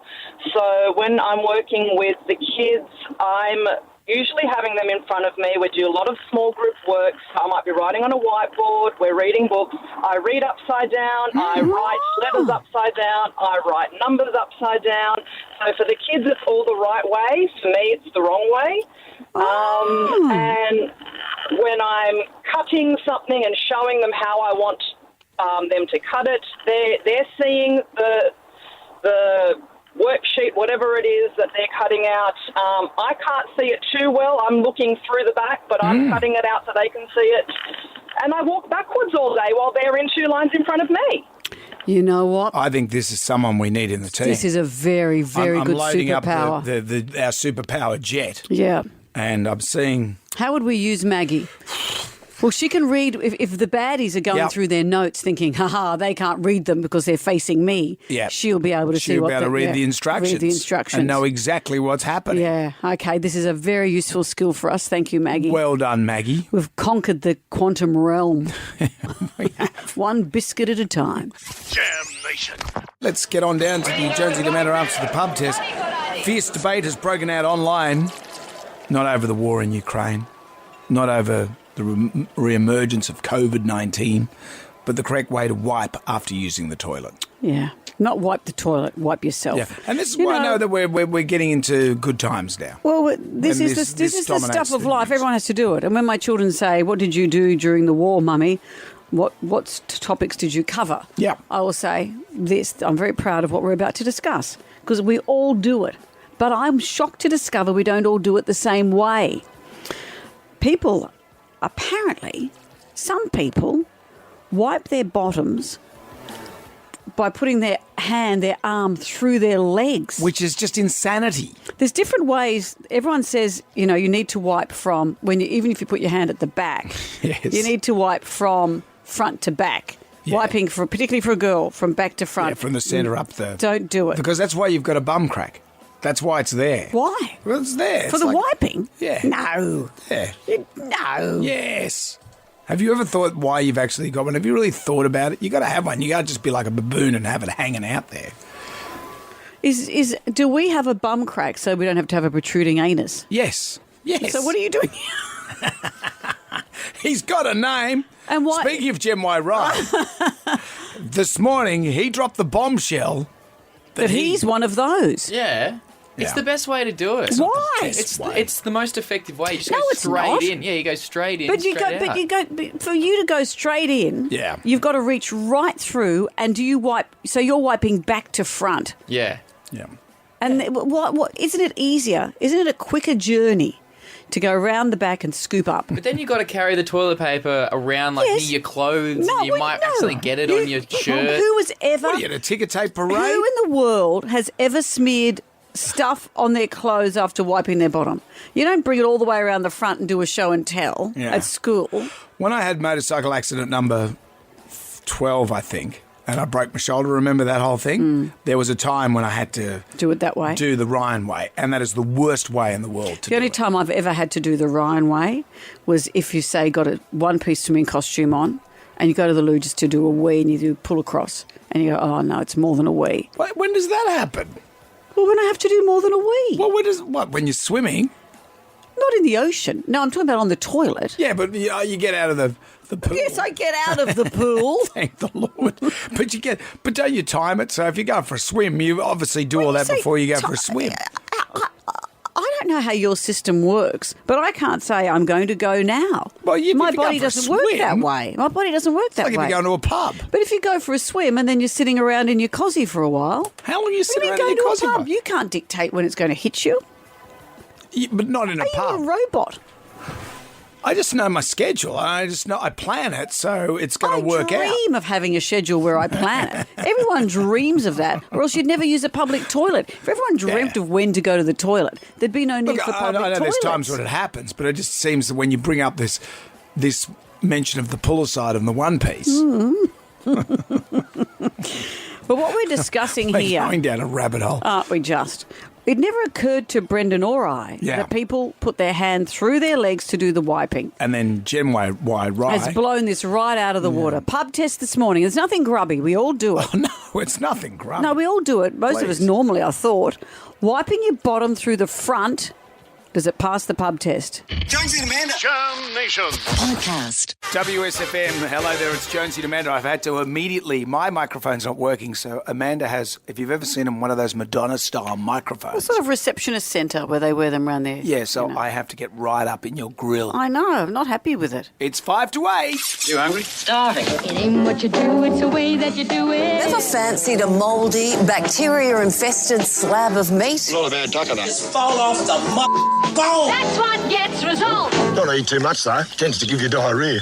So when I'm working with the kids, I'm usually having them in front of me. We do a lot of small group work. So I might be writing on a whiteboard. We're reading books. I read upside down. I write letters upside down. I write numbers upside down. So for the kids, it's all the right way. For me, it's the wrong way. And when I'm cutting something and showing them how I want them to cut it, they're seeing the worksheet, whatever it is that they're cutting out. I can't see it too well. I'm looking through the back, but I'm cutting it out so they can see it. And I walk backwards all day while they're in 2 lines in front of me. You know what? I think this is someone we need in the team. This is a very, very good superpower. I'm loading up our superpower jet. Yeah. And I'm seeing... How would we use Maggie? Well, she can read, if the baddies are going through their notes thinking, they can't read them because they're facing me, she'll be able to see what She'll be able to read the instructions. Read the instructions. And know exactly what's happening. Yeah, okay, this is a very useful skill for us. Thank you, Maggie. Well done, Maggie. We've conquered the quantum realm. We have. One biscuit at a time. Jam Nation. Let's get on down to the Jonesy and Amanda answer the pub test. Fierce debate has broken out online, not over the war in Ukraine, not over the re-emergence of COVID-19, but the correct way to wipe after using the toilet. Yeah. Not wipe the toilet, wipe yourself. Yeah. And this is why I know that we're getting into good times now. Well, this is the stuff of life. Everyone has to do it. And when my children say, what did you do during the war, Mummy? What topics did you cover? Yeah. I will say this. I'm very proud of what we're about to discuss because we all do it. But I'm shocked to discover we don't all do it the same way. People, apparently, some people wipe their bottoms by putting their arm through their legs. Which is just insanity. There's different ways. Everyone says, you need to wipe from, even if you put your hand at the back, yes. You need to wipe from front to back. Yeah. Wiping, particularly for a girl, from back to front. Yeah, from the centre up the... Don't do it. Because that's why you've got a bum crack. That's why it's there. Why? Well, it's there. For the wiping? Yeah. No. Yeah. No. Yes. Have you ever thought why you've actually got one? Have you really thought about it? You got to have one. You got to just be like a baboon and have it hanging out there. Do we have a bum crack so we don't have to have a protruding anus? Yes. Yes. So what are you doing? He's got a name. And why? Speaking of Jem Wright, this morning he dropped the bombshell that he's one of those. Yeah. It's the best way to do it. Why? It's the most effective way. You just go it's straight not. in. Yeah, you go straight in. But for you to go straight in, you've got to reach right through. And do you wipe? So you're wiping back to front. Yeah. Yeah. And what? Isn't it easier? Isn't it a quicker journey to go around the back and scoop up? But then you've got to carry the toilet paper around near your clothes. No, and you might accidentally get it on your shirt. Who has ever? What are you, at a ticker tape parade? Who in the world has ever smeared stuff on their clothes after wiping their bottom? You don't bring it all the way around the front and do a show and tell at school. When I had motorcycle accident number 12, I think, and I broke my shoulder, remember that whole thing? There was a time when I had to do it that way. Do the Ryan way, and that is the worst way in the world to do it. The only time I've ever had to do the Ryan way was if you say got a one-piece swimming costume on and you go to the loo just to do a wee and you do pull across and you go, oh no, it's more than a wee. Wait, when does that happen? Well, when I have to do more than a wee. Well, when you're swimming? Not in the ocean. No, I'm talking about on the toilet. Yeah, but you get out of the pool. Yes, I get out of the pool. Thank the Lord. But don't you time it? So if you go for a swim, you obviously do all that before you go for a swim. I don't know how your system works, but I can't say I'm going to go now. Well, my body doesn't work that way. My body doesn't work that way. It's like if you're going to a pub. But if you go for a swim and then you're sitting around in your cossie for a while. How long are you sitting around in your cossie for? You can't dictate when it's going to hit you. But not in a pub. Are you a robot? I just know my schedule. I plan it, so it's going to work out. I dream of having a schedule where I plan it. Everyone dreams of that, or else you'd never use a public toilet. If everyone dreamt of when to go to the toilet, there'd be no need for public toilets. I know there's times when it happens, but it just seems that when you bring up this mention of the puller side and the one piece. But what we're discussing here... We're going down a rabbit hole. Aren't we just? It never occurred to Brendan or I that people put their hand through their legs to do the wiping. And then Jem Wright has blown this right out of the water. Pub test this morning. There's nothing grubby. We all do it. Oh, no, it's nothing grubby. No, we all do it. Most of us normally, I thought. Wiping your bottom through the front, does it pass the pub test? Jonesy and Amanda. Jam Nation. Podcast. WSFM. Hello there, it's Jonesy and Amanda. I've had to immediately... My microphone's not working, so Amanda has... If you've ever seen them, one of those Madonna-style microphones. A sort of receptionist centre where they wear them around there. Yeah, so I have to get right up in your grill. I know. I'm not happy with it. It's 5 to 8. You hungry? Starving. It ain't what you do, it's the way that you do it. Never fancied a mouldy, bacteria-infested slab of meat? Not a bad duck of that. Just fall off the bone. That's what gets results. Don't eat too much, though. Tends to give you diarrhea.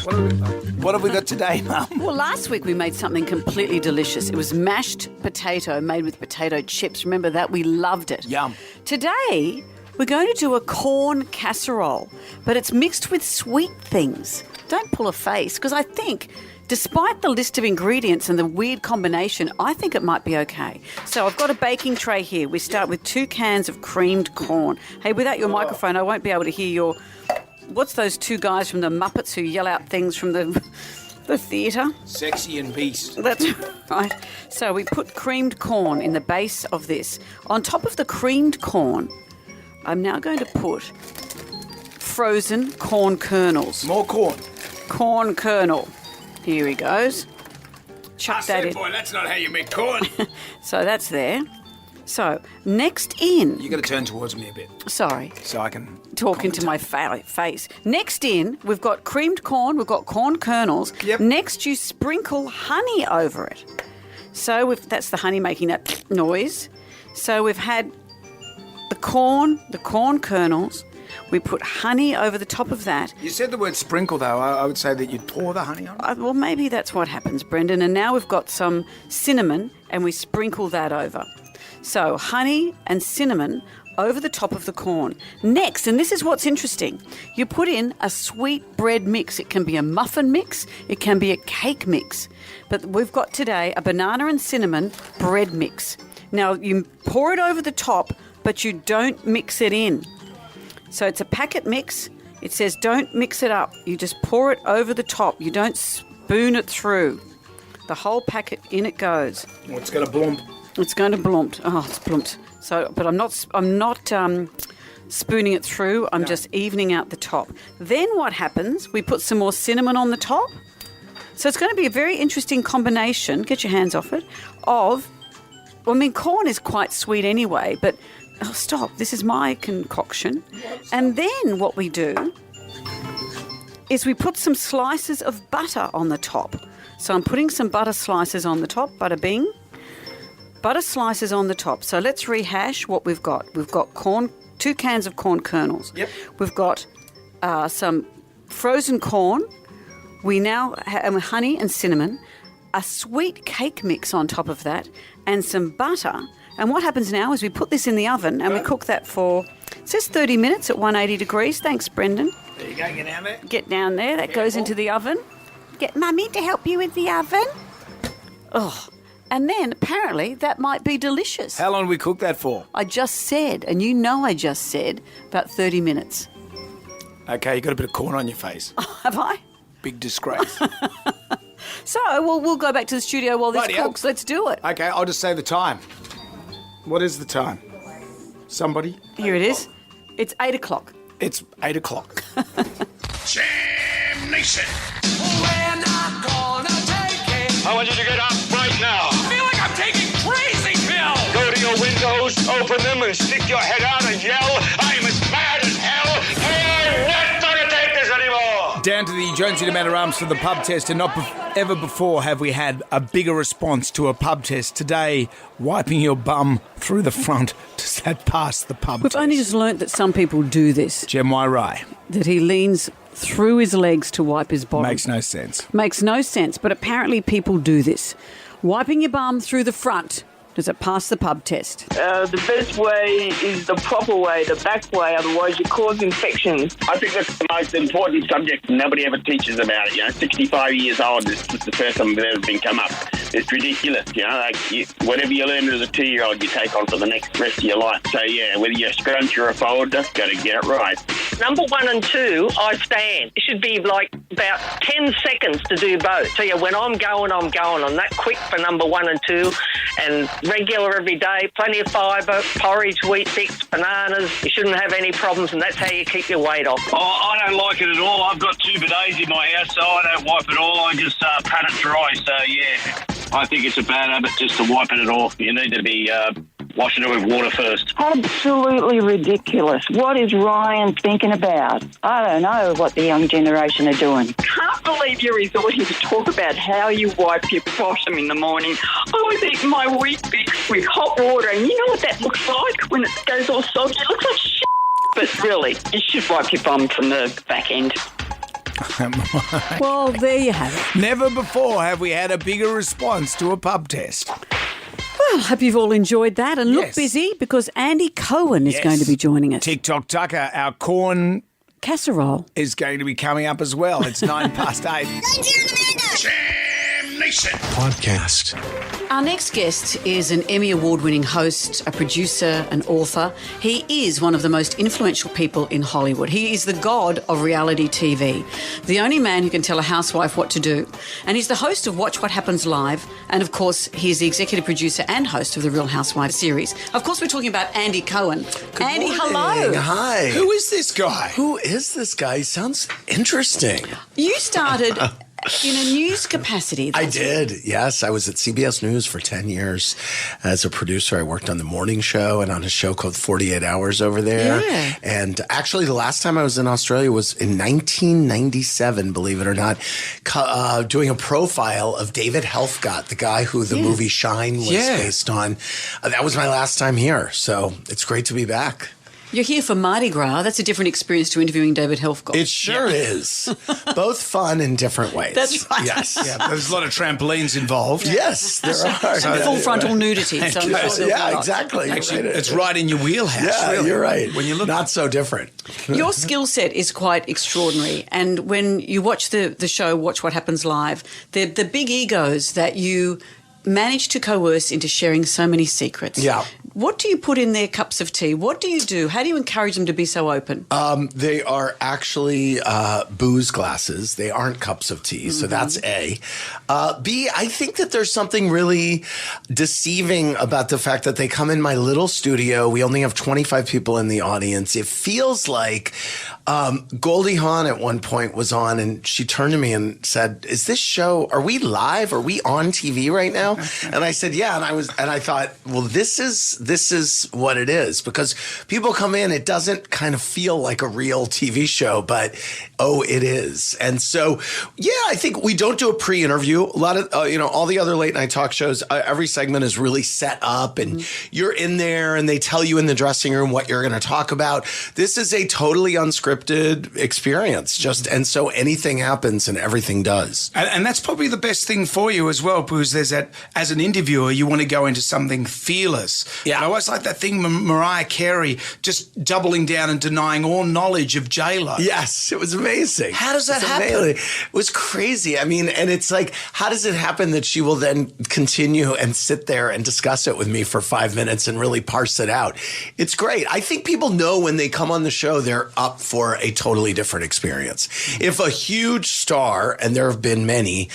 What have we got today, Mum? Well, last week we made something completely delicious. It was mashed potato made with potato chips. Remember that? We loved it. Yum. Today, we're going to do a corn casserole, but it's mixed with sweet things. Don't pull a face, because I think, despite the list of ingredients and the weird combination, I think it might be okay. So I've got a baking tray here. We start with 2 cans of creamed corn. Hey, without your microphone, I won't be able to hear your... What's those 2 guys from the Muppets who yell out things from the theatre? Sexy and Beast. That's right. So we put creamed corn in the base of this. On top of the creamed corn, I'm now going to put frozen corn kernels. More corn. Corn kernel. Here he goes. Chuck that in. Boy, that's not how you make corn. So that's there. So next in... You got to turn towards me a bit. Sorry. So I can... Talk into my face. Next in, we've got creamed corn, we've got corn kernels. Yep. Next, you sprinkle honey over it. So that's the honey making that noise. So we've had the corn kernels. We put honey over the top of that. You said the word sprinkle, though. I would say that you'd pour the honey on it. Well, maybe that's what happens, Brendan. And now we've got some cinnamon, and we sprinkle that over. So honey and cinnamon over the top of the corn. Next, and this is what's interesting, you put in a sweet bread mix. It can be a muffin mix, it can be a cake mix. But we've got today a banana and cinnamon bread mix. Now, you pour it over the top, but you don't mix it in. So it's a packet mix. It says don't mix it up. You just pour it over the top. You don't spoon it through. The whole packet, in it goes. Oh, it's going to blump. It's going to blump. Oh, it's blumped. So, but I'm not spooning it through. I'm just evening out the top. Then what happens? We put some more cinnamon on the top. So it's going to be a very interesting combination. Get your hands off it. Corn is quite sweet anyway. But stop. This is my concoction. And then what we do is we put some slices of butter on the top. So I'm putting some butter slices on the top. Bada bing. Butter slices on the top. So let's rehash what we've got. We've got 2 cans of corn kernels. Yep. We've got some frozen corn. We now have honey and cinnamon, a sweet cake mix on top of that, and some butter. And what happens now is we put this in the oven and we cook that for, it says 30 minutes at 180 degrees. Thanks, Brendan. There you go. Get down there. Get down there. That goes into the oven. Get Mummy to help you with the oven. Oh. And then, apparently, that might be delicious. How long do we cook that for? I just said, and you know I just said, about 30 minutes. Okay, you got a bit of corn on your face. Oh, have I? Big disgrace. So, we'll go back to the studio while this cooks. Let's do it. Okay, I'll just say the time. What is the time? Somebody? Here it is. It's 8 o'clock. It's 8 o'clock. Jam Nation! We're not gonna take it. I want you to get up right now. I feel like I'm taking crazy pills. Go to your windows, open them, and stick your head out and yell, I'm as mad as hell. I'm not gonna take this anymore. Down to the Jonesy and Amanda Arms for the pub test, and not ever before have we had a bigger response to a pub test. Today, wiping your bum through the front. Does that pass the pub test? We've only just learnt that some people do this. Jem Rai. That he leans through his legs to wipe his bottom. Makes no sense. Makes no sense, but apparently people do this. Wiping your bum through the front. Does it pass the pub test? The best way is the proper way, the back way, otherwise you cause infections. I think that's the most important subject. Nobody ever teaches about it. 65 years old is the first time it's ever been come up. It's ridiculous. Whatever you learn as a 2-year-old, you take on for the next rest of your life. So, whether you're a scrunch or a folder, got to get it right. Number 1 and 2, I stand. It should be like about 10 seconds to do both. So, when I'm going. I'm that quick for number 1 and 2, and regular every day, plenty of fibre, porridge, wheat bix, bananas. You shouldn't have any problems, and that's how you keep your weight off. Oh, I don't like it at all. I've got 2 bidets in my house, so I don't wipe it all. I just pat it dry. So, I think it's a bad habit just to wipe it off. You need to be washing it with water first. Absolutely ridiculous. What is Ryan thinking about? I don't know what the young generation are doing. Can't believe you're resorting to talk about how you wipe your bottom in the morning. I was eating my wheat bix with hot water, and you know what that looks like when it goes all soggy? It looks like shit. But really, you should wipe your bum from the back end. Well, there you have it. Never before have we had a bigger response to a pub test. Well, hope you've all enjoyed that and look busy because Andy Cohen is going to be joining us. TikTok Tucker, our corn casserole is going to be coming up as well. It's 8:09. Podcast. Our next guest is an Emmy Award-winning host, a producer, an author. He is one of the most influential people in Hollywood. He is the god of reality TV, the only man who can tell a housewife what to do. And he's the host of Watch What Happens Live. And, of course, he's the executive producer and host of the Real Housewives series. Of course, we're talking about Andy Cohen. Andy, hello. Hi. Who is this guy? Who is this guy? He sounds interesting. You started in a news capacity. I did, yes. I was at CBS News for 10 years as a producer. I worked on the morning show and on a show called 48 Hours over there. Yeah. And actually, the last time I was in Australia was in 1997, believe it or not, doing a profile of David Helfgott, the guy who the movie Shine was based on. That was my last time here, so it's great to be back. You're here for Mardi Gras. That's a different experience to interviewing David Helfgott. It sure is. Both fun in different ways. That's right. Yes. Yeah, there's a lot of trampolines involved. Yes, there are. And full frontal nudity. So I'm sure there'll be lots. Exactly. Actually, it's right in your wheelhouse. Yeah, really. you're right. When you look, not so different. Your skill set is quite extraordinary. And when you watch the show, Watch What Happens Live, the big egos that you manage to coerce into sharing so many secrets. Yeah. What do you put in their cups of tea? What do you do? How do you encourage them to be so open? They are actually booze glasses. They aren't cups of tea, so that's A. B, I think that there's something really deceiving about the fact that they come in my little studio. We only have 25 people in the audience. It feels like Goldie Hawn at one point was on, and she turned to me and said, "Is this show? Are we live? Are we on TV right now?" And I said, "Yeah." And I thought, well, this is what it is, because people come in, it doesn't kind of feel like a real TV show, but it is. And so, yeah, I think we don't do a pre-interview. A lot of all the other late night talk shows, every segment is really set up, and you're in there, and they tell you in the dressing room what you're going to talk about. This is a totally unscripted experience, and so anything happens and everything does. And that's probably the best thing for you as well, because there's that, as an interviewer, you want to go into something fearless. Yeah. I always like that thing, Mariah Carey just doubling down and denying all knowledge of J-Lo. Yes, it was amazing. How does that happen? Amazing. It was crazy. I mean, and it's like, how does it happen that she will then continue and sit there and discuss it with me for 5 minutes and really parse it out? It's great. I think people know when they come on the show, they're up for a totally different experience. If a huge star, and there have been many,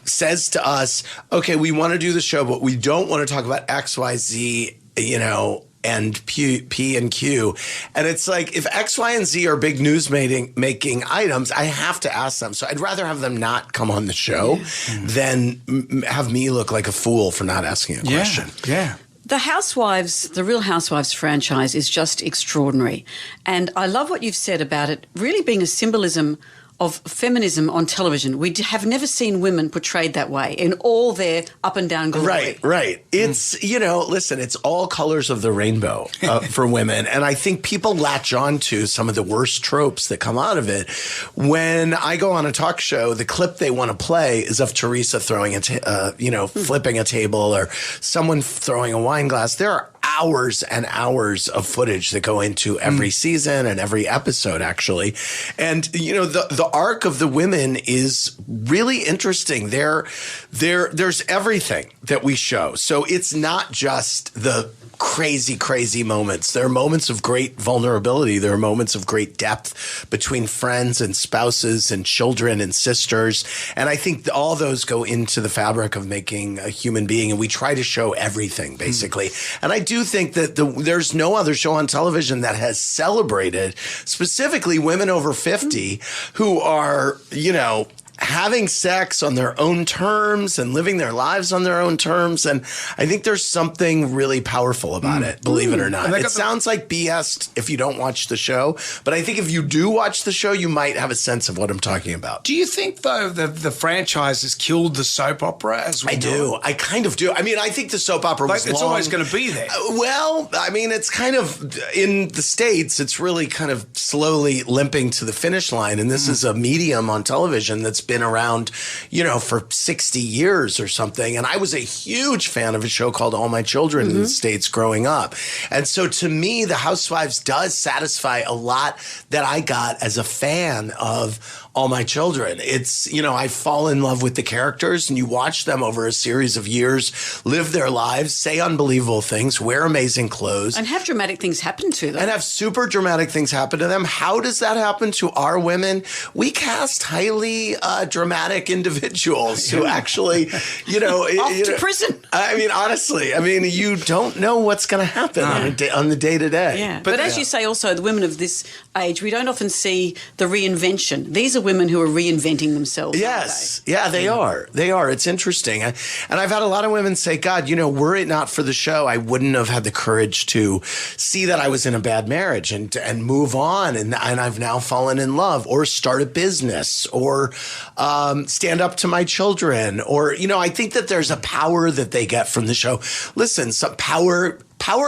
says to us, okay, we want to do the show, but we don't want to talk about X, Y, Z, and P and Q. And it's like, if X, Y, and Z are big news making items, I have to ask them. So I'd rather have them not come on the show than have me look like a fool for not asking a question. Yeah. The Real Housewives franchise is just extraordinary. And I love what you've said about it really being a symbolism of feminism on television. We have never seen women portrayed that way in all their up and down glory. Right. It's, listen, it's all colors of the rainbow for women. And I think people latch on to some of the worst tropes that come out of it. When I go on a talk show, the clip they want to play is of Teresa throwing flipping a table, or someone throwing a wine glass. There are hours and hours of footage that go into every season and every episode, actually. And, the arc of the women is really interesting. There's everything that we show. So it's not just the crazy, crazy moments. There are moments of great vulnerability. There are moments of great depth between friends and spouses and children and sisters. And I think all those go into the fabric of making a human being. And we try to show everything, basically. And I do think that there's no other show on television that has celebrated specifically women over 50 who are, having sex on their own terms and living their lives on their own terms. And I think there's something really powerful about it, believe it or not. It sounds like BS if you don't watch the show, but I think if you do watch the show, you might have a sense of what I'm talking about. Do you think, though, the franchise has killed the soap opera as we know? I kind of do. I mean, I think the soap opera was it's always going to be there. Well, I mean, it's kind of, in the States, it's really kind of slowly limping to the finish line. And this is a medium on television that's been around, for 60 years or something. And I was a huge fan of a show called All My Children in the States growing up. And so to me, The Housewives does satisfy a lot that I got as a fan of All My Children. It's, I fall in love with the characters, and you watch them over a series of years live their lives, say unbelievable things, wear amazing clothes. And have dramatic things happen to them. And have super dramatic things happen to them. How does that happen to our women? We cast highly dramatic individuals who actually, Off to prison. I mean, honestly, you don't know what's going to happen on the day to day. Yeah. But as you say, also, the women of this age, we don't often see the reinvention. These are women who are reinventing themselves. Yes. Yeah, they are. They are. It's interesting. And I've had a lot of women say, God, were it not for the show, I wouldn't have had the courage to see that I was in a bad marriage and move on. And I've now fallen in love, or start a business, or stand up to my children. Or, I think that there's a power that they get from the show. Listen, some power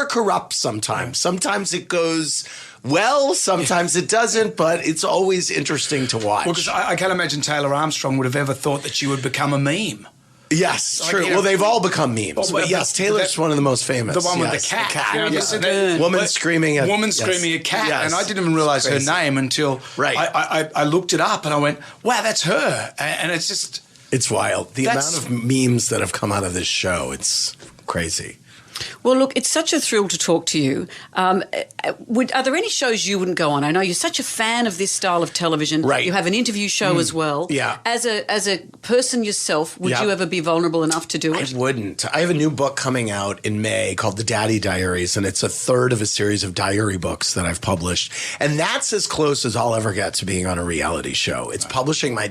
corrupts sometimes. Sometimes it goes well, sometimes it doesn't, but it's always interesting to watch. Well, because I can't imagine Taylor Armstrong would have ever thought that she would become a meme. Yes, true. Well, they've all become memes. But yes, Taylor's one of the most famous. The one with the cat. Woman screaming at a cat. Yes. And I didn't even realize her name until I looked it up, and I went, wow, that's her. And it's just... It's wild. The amount of memes that have come out of this show, it's crazy. Well, look, it's such a thrill to talk to you. Are there any shows you wouldn't go on? I know you're such a fan of this style of television. Right. You have an interview show as well. Yeah. As a person yourself, would you ever be vulnerable enough to do it? I wouldn't. I have a new book coming out in May called The Daddy Diaries, and it's a third of a series of diary books that I've published. And that's as close as I'll ever get to being on a reality show. It's publishing my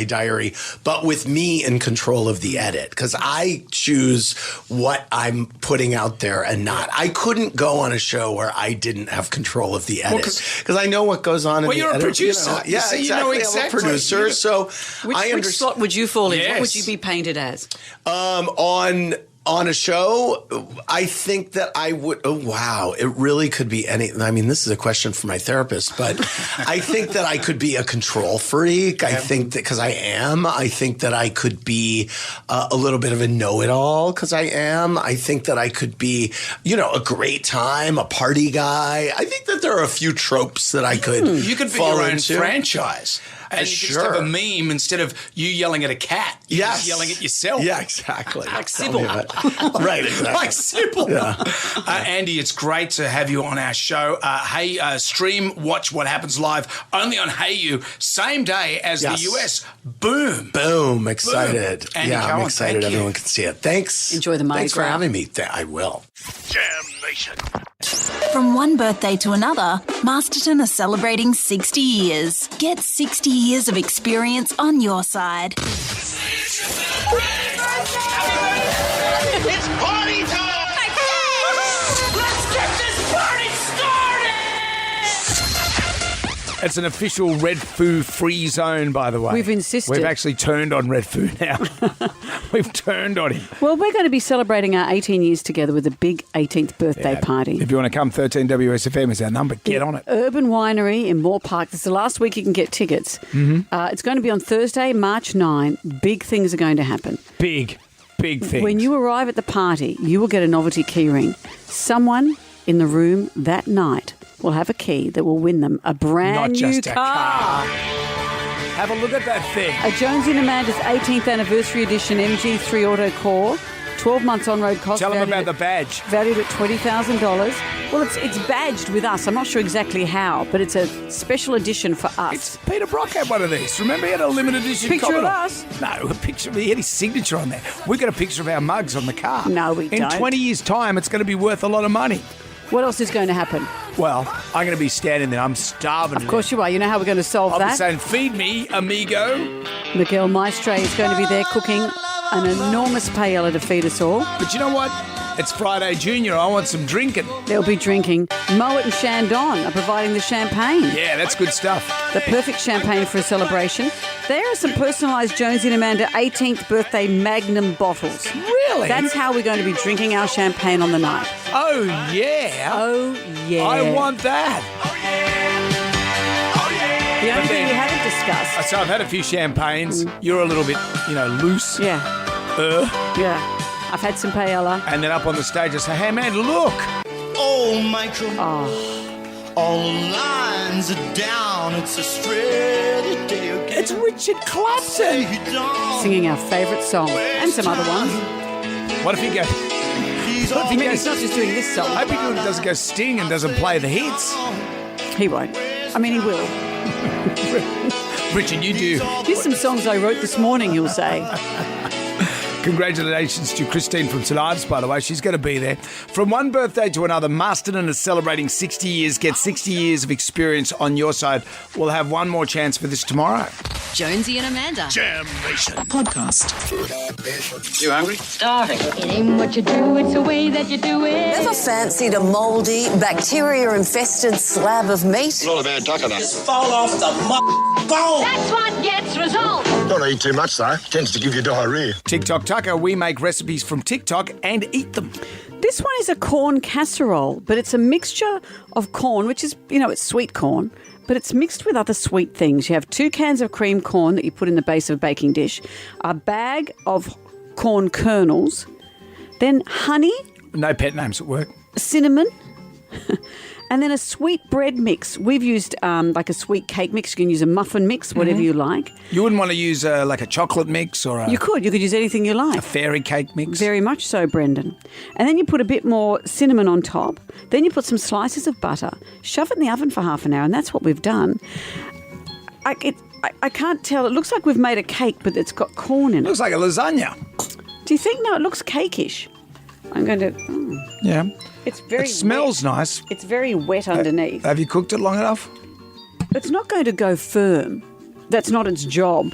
diary, but with me in control of the edit, because I choose what I'm putting out there and not. I couldn't go on a show where I didn't have control of the edit, because I know what goes on in the edit. Well, you're a producer. Exactly. I'm a producer. So which slot would you fall in? Yes. What would you be painted as? On a show, I think that I would. Oh, wow. It really could be any. I mean, this is a question for my therapist, but I think that I could be a control freak. I think that because I am. I think that I could be a little bit of a know-it-all because I am. I think that I could be, a great time, a party guy. I think that there are a few tropes that I could. You could be fall your own into. franchise. And you just have a meme instead of you yelling at a cat. You're just yelling at yourself. Yeah, exactly. Like Sybil. Right, exactly. Like Sybil. Yeah. Andy, it's great to have you on our show. Watch What Happens Live only on Hey You, same day as the US. Boom. Boom. Excited. Boom. Andy I'm Cohen, excited everyone can see it. Thanks. Enjoy the Mardi Thanks for Gras. having me. I will. Jam Nation. From one birthday to another, Masterton are celebrating 60 years. Get 60 years of experience on your side. It's party time! Let's get this party started! It's an official Red Foo free zone, by the way. We've insisted. We've actually turned on Red Foo now. We've turned on him. Well, we're going to be celebrating our 18 years together with a big 18th birthday party. If you want to come, 13 WSFM is our number. Get on it. Urban Winery in Moore Park. This is the last week you can get tickets. Mm-hmm. It's going to be on Thursday, March 9. Big things are going to happen. Big things. When you arrive at the party, you will get a novelty key ring. Someone in the room that night will have a key that will win them a brand Not new just a car. Have a look at that thing. A Jonesy and Amanda's 18th anniversary edition MG3 Auto Core, 12 months on-road cost. Tell them about the badge. Valued at $20,000. Well, it's badged with us. I'm not sure exactly how, but it's a special edition for us. Peter Brock had one of these. Remember, he had a limited edition Picture of Commodore. us? No, a picture. He had his signature on there. We got a picture of our mugs on the car. No, we don't. In 20 years' time, it's going to be worth a lot of money. What else is going to happen? Well, I'm going to be standing there. I'm starving. Of course you are. You know how we're going to solve I'll that? be saying, feed me, amigo. Miguel Maestre is going to be there cooking an enormous paella to feed us all. But you know what? It's Friday Junior. I want some drinking. There'll be drinking. Moet and Chandon are providing the champagne. Yeah, that's good stuff. The perfect champagne for a celebration. There are some personalised Jonesy and Amanda 18th birthday Magnum bottles. Really? That's how we're going to be drinking our champagne on the night. Oh, yeah. Oh, yeah. I want that. The only thing we haven't discuss. So I've had a few champagnes. You're a little bit, loose. Yeah. Yeah. I've had some paella. And then up on the stage I say, hey man, look. Oh, Michael. Oh. All the lines are down. It's a straight day again. It's Richard Clapton. Singing our favourite song. And some other ones. What if he goes... He's not just doing this song. I hope he doesn't go Sting and doesn't play the hits. He won't. I mean, he will. Richard, you do. Here's some songs I wrote this morning, he'll say. Congratulations to Christine from St Ives, by the way. She's going to be there. From one birthday to another, Masterton is celebrating 60 years. Get 60 years of experience on your side. We'll have one more chance for this tomorrow. Jonesy and Amanda. Jam Nation Podcast. You hungry? Starving. It ain't what you do, it's the way that you do it. Never fancied a mouldy, bacteria-infested slab of meat? Not a bad tucker, though. just fall off the bone. That's what gets results. Don't eat too much, though. Tends to give you diarrhea. TikTok Tucker, we make recipes from TikTok and eat them. This one is a corn casserole, but it's a mixture of corn, which is, it's sweet corn, but it's mixed with other sweet things. You have 2 cans of cream corn that you put in the base of a baking dish, a bag of corn kernels, then honey. No pet names at work. Cinnamon, and then a sweet bread mix. We've used like a sweet cake mix. You can use a muffin mix, whatever you like. You wouldn't want to use like a chocolate mix or You could use anything you like. a fairy cake mix? Very much so, Brendan. And then you put a bit more cinnamon on top. Then you put some slices of butter, shove it in the oven for half an hour, and that's what we've done. I can't tell. It looks like we've made a cake, but it's got corn in it. Looks like a lasagna. Do you think? No, it looks cakeish. I'm going to... Yeah. It's very It smells wet. nice. It's very wet underneath. Have you cooked it long enough? It's not going to go firm. That's not its job.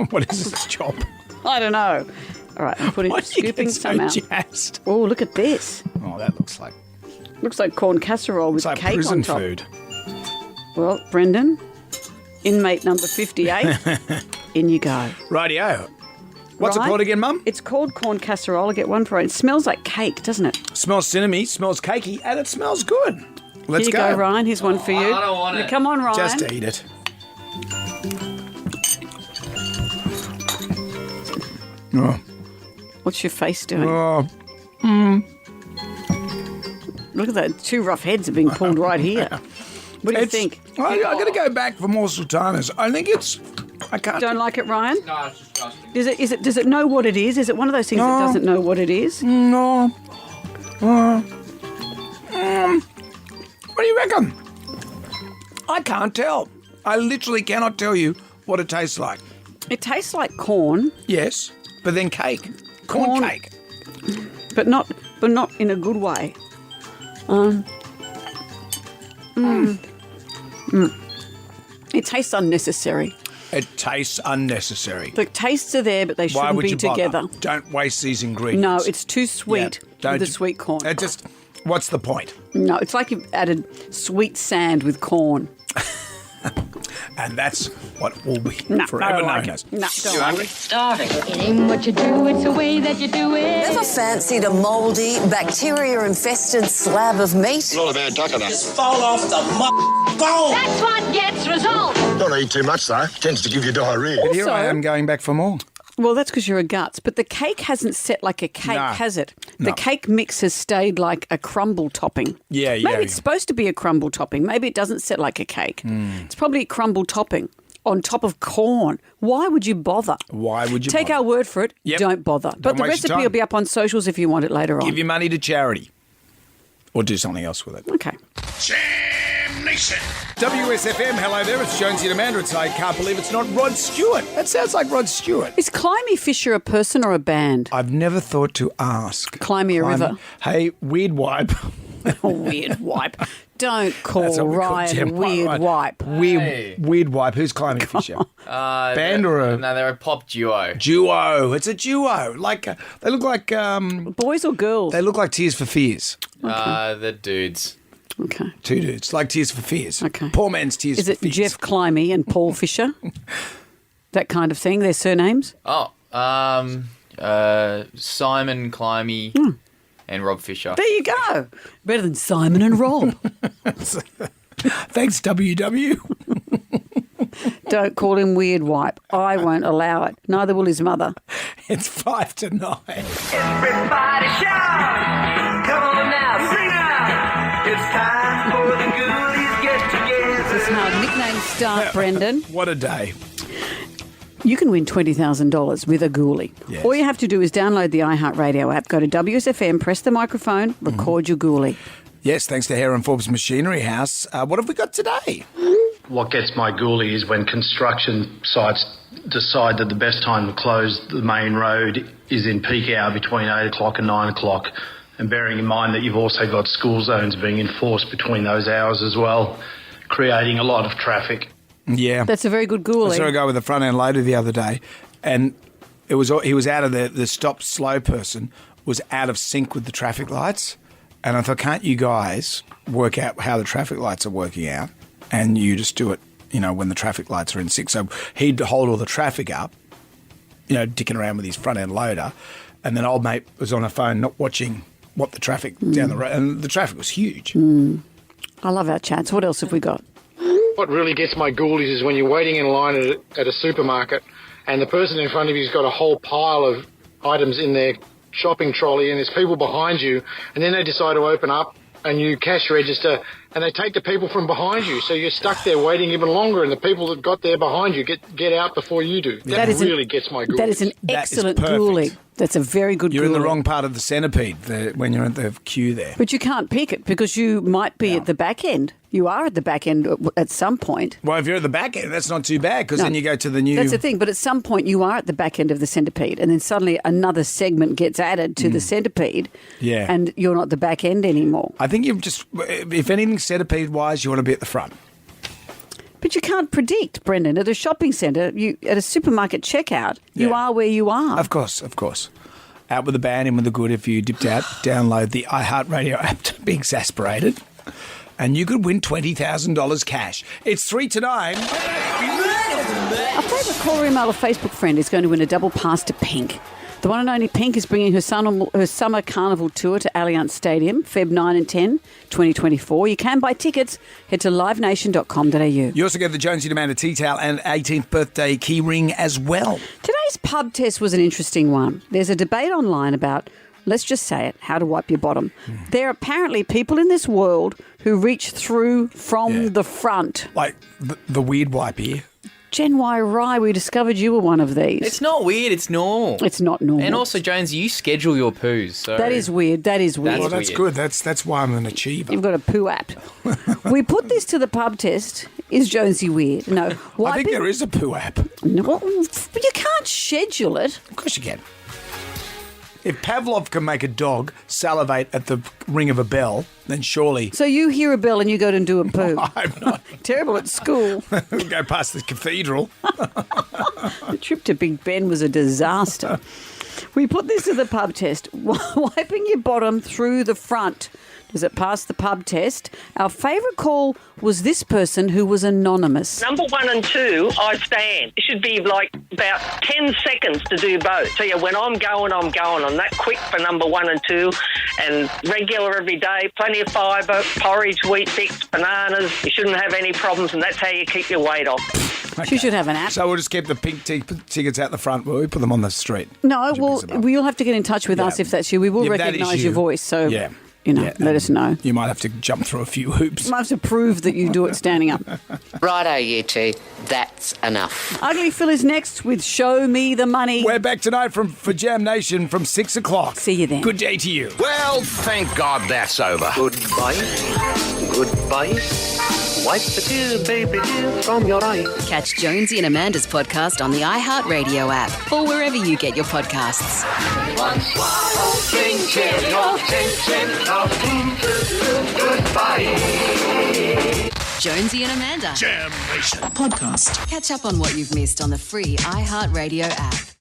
What is its job? I don't know. All right, I'm scooping some out. Jazzed? Oh, look at this. Oh, that looks like corn casserole with like cake prison on top. food. Well, Brendan, inmate number 58, in you go. Rightio. What's it called again, Mum? It's called corn casserole. I get one for it. It smells like cake, doesn't it? Smells cinnamony, smells cakey, and it smells good. Let's Here you go, Ryan. Here's one for you. I don't want it. Come on, Ryan. Just eat it. Oh. What's your face doing? Oh. Look at that. 2 rough heads are being pulled right here. What do you think? I got to go back for more sultanas. I think I can't. Don't like it, Ryan? No, it's disgusting. Does it know what it is? Is it one of those things that doesn't know what it is? No. What do you reckon? I can't tell. I literally cannot tell you what it tastes like. It tastes like corn. Yes, but then cake. Corn cake. But not in a good way. It tastes unnecessary. It tastes unnecessary. The tastes are there, but they Why shouldn't would be you bother? together. Don't waste these ingredients. No, it's too sweet with the sweet corn. What's the point? No, it's like you've added sweet sand with corn. And that's what will be No, forever I don't known like as. it. No, don't like it. Starving. It ain't what you do, it's the way that you do it. Never fancied a mouldy, bacteria-infested slab of meat? Not a bad tucker, though. just fall off the bone. That's what gets results. Don't eat too much, though. Tends to give you diarrhea. But here I am going back for more. Well, that's because you're a guts. But the cake hasn't set like a cake, No. has it? No. The cake mix has stayed like a crumble topping. Yeah. Maybe it's supposed to be a crumble topping. Maybe it doesn't set like a cake. It's probably a crumble topping on top of corn. Why would you bother? Why would you Take bother? our word for it. Yep. Don't bother. But the waste your recipe time. will be up on socials if you want it later on. Give your money to charity. Or do something else with it. Okay. Jam Nation. WSFM, hello there. It's Jonesy and Amanda. I can't believe it's not Rod Stewart. That sounds like Rod Stewart. Is Climby Fisher a person or a band? I've never thought to ask. Climby a river. Hey, Weird Wipe. Oh, Weird Wipe. Don't That's call what we call Ryan Jem Weird White. Wipe. Weird Wipe. Who's Climbing Fisher? Band or a... No, they're a pop duo. Duo. It's a duo. Like they look like... Boys or girls? They look like Tears for Fears. The dudes. Okay. 2 dudes. Like Tears for Fears. Okay. Poor man's Tears Is for it Fears. Jeff Climby and Paul Fisher? That kind of thing, their surnames? Oh, Simon Climby and Rob Fisher. There you go. Better than Simon and Rob. Thanks, WW. Don't call him Weird Wipe. I won't allow it. Neither will his mother. It's 5 to 9. Everybody shout! Come on now, sing out! It's time for the Ghoulies get together. This is how nicknames start, Brendan. What a day. You can win $20,000 with a ghoulie. Yes. All you have to do is download the iHeartRadio app, go to WSFM, press the microphone, record your ghoulie. Yes, thanks to Hare & Forbes Machinery House. What have we got today? What gets my ghoulie is when construction sites decide that the best time to close the main road is in peak hour between 8 o'clock and 9 o'clock. And bearing in mind that you've also got school zones being enforced between those hours as well, creating a lot of traffic. Yeah. That's a very good ghoulie. I saw a guy with a front end loader the other day, and he was out of the stop slow person was out of sync with the traffic lights. And I thought, can't you guys work out how the traffic lights are working out? And you just do it, when the traffic lights are in sync. So he'd hold all the traffic up, dicking around with his front end loader. And then old mate was on a phone not watching what the traffic down the road. And the traffic was huge. I love our chats. What else have we got? What really gets my ghoulies is when you're waiting in line at a supermarket and the person in front of you's got a whole pile of items in their shopping trolley and there's people behind you, and then they decide to open up and you cash register and they take the people from behind you, so you're stuck there waiting even longer, and the people that got there behind you get out before you do. That really gets my ghoulies. That is an excellent ghoulie. That's a very good You're ghoulie. in the wrong part of the centipede when you're at the queue there. But you can't pick it because you might be at the back end. You are at the back end at some point. Well, if you're at the back end, that's not too bad because then you go to the new... That's the thing. But at some point, you are at the back end of the centipede, and then suddenly another segment gets added to the centipede, and you're not the back end anymore. I think you've just... If anything centipede-wise, you want to be at the front. But you can't predict, Brendan. At a shopping centre, at a supermarket checkout, you are where you are. Of course. Out with the bad, in with the good. If you dipped out, download the iHeartRadio app to be exasperated. And you could win $20,000 cash. It's 3 to 9. Our favourite caller email or Facebook friend is going to win a double pass to Pink. The one and only Pink is bringing her summer carnival tour to Allianz Stadium, Feb 9 and 10, 2024. You can buy tickets. Head to livenation.com.au. You also get the Jonesy Amanda tea towel and 18th birthday key ring as well. Today's pub test was an interesting one. There's a debate online about, let's just say it, how to wipe your bottom. There are apparently people in this world who reach through from the front. Like the weird wipe here. Gen Y Rye, we discovered you were one of these. It's not weird, it's normal. It's not normal. And also, Jones, you schedule your poos. So that is weird. Well, that's good. That's why I'm an achiever. You've got a poo app. We put this to the pub test. Is Jonesy weird? No. I think there is a poo app. No, but you can't schedule it. Of course you can. If Pavlov can make a dog salivate at the ring of a bell, then surely... So you hear a bell and you go and do a poo. I'm not. Terrible at school. Go past the cathedral. The trip to Big Ben was a disaster. We put this to the pub test. Wiping your bottom through the front. Does it pass the pub test? Our favourite call was this person who was anonymous. Number 1 and 2, I stand. It should be like about 10 seconds to do both. So yeah, when I'm going. I'm that quick for number 1 and 2, and regular every day, plenty of fibre, porridge, wheat bix, bananas. You shouldn't have any problems, and that's how you keep your weight off. Okay. She should have an app. So we'll just keep the pink tickets out the front. Will we put them on the street? No, well, you'll have to get in touch with us if that's you. We will recognise your voice. So let us know. You might have to jump through a few hoops. You might have to prove that you do it standing up. Righto, you two. That's enough. Ugly Phil is next with Show Me the Money. We're back tonight for Jam Nation from 6 o'clock. See you then. Good day to you. Well, thank God that's over. Goodbye. Wipe the tear, baby dear, from your eye. Catch Jonesy and Amanda's podcast on the iHeartRadio app or wherever you get your podcasts. Goodbye. Jonesy and Amanda. Jam Nation Podcast. Catch up on what you've missed on the free iHeartRadio app.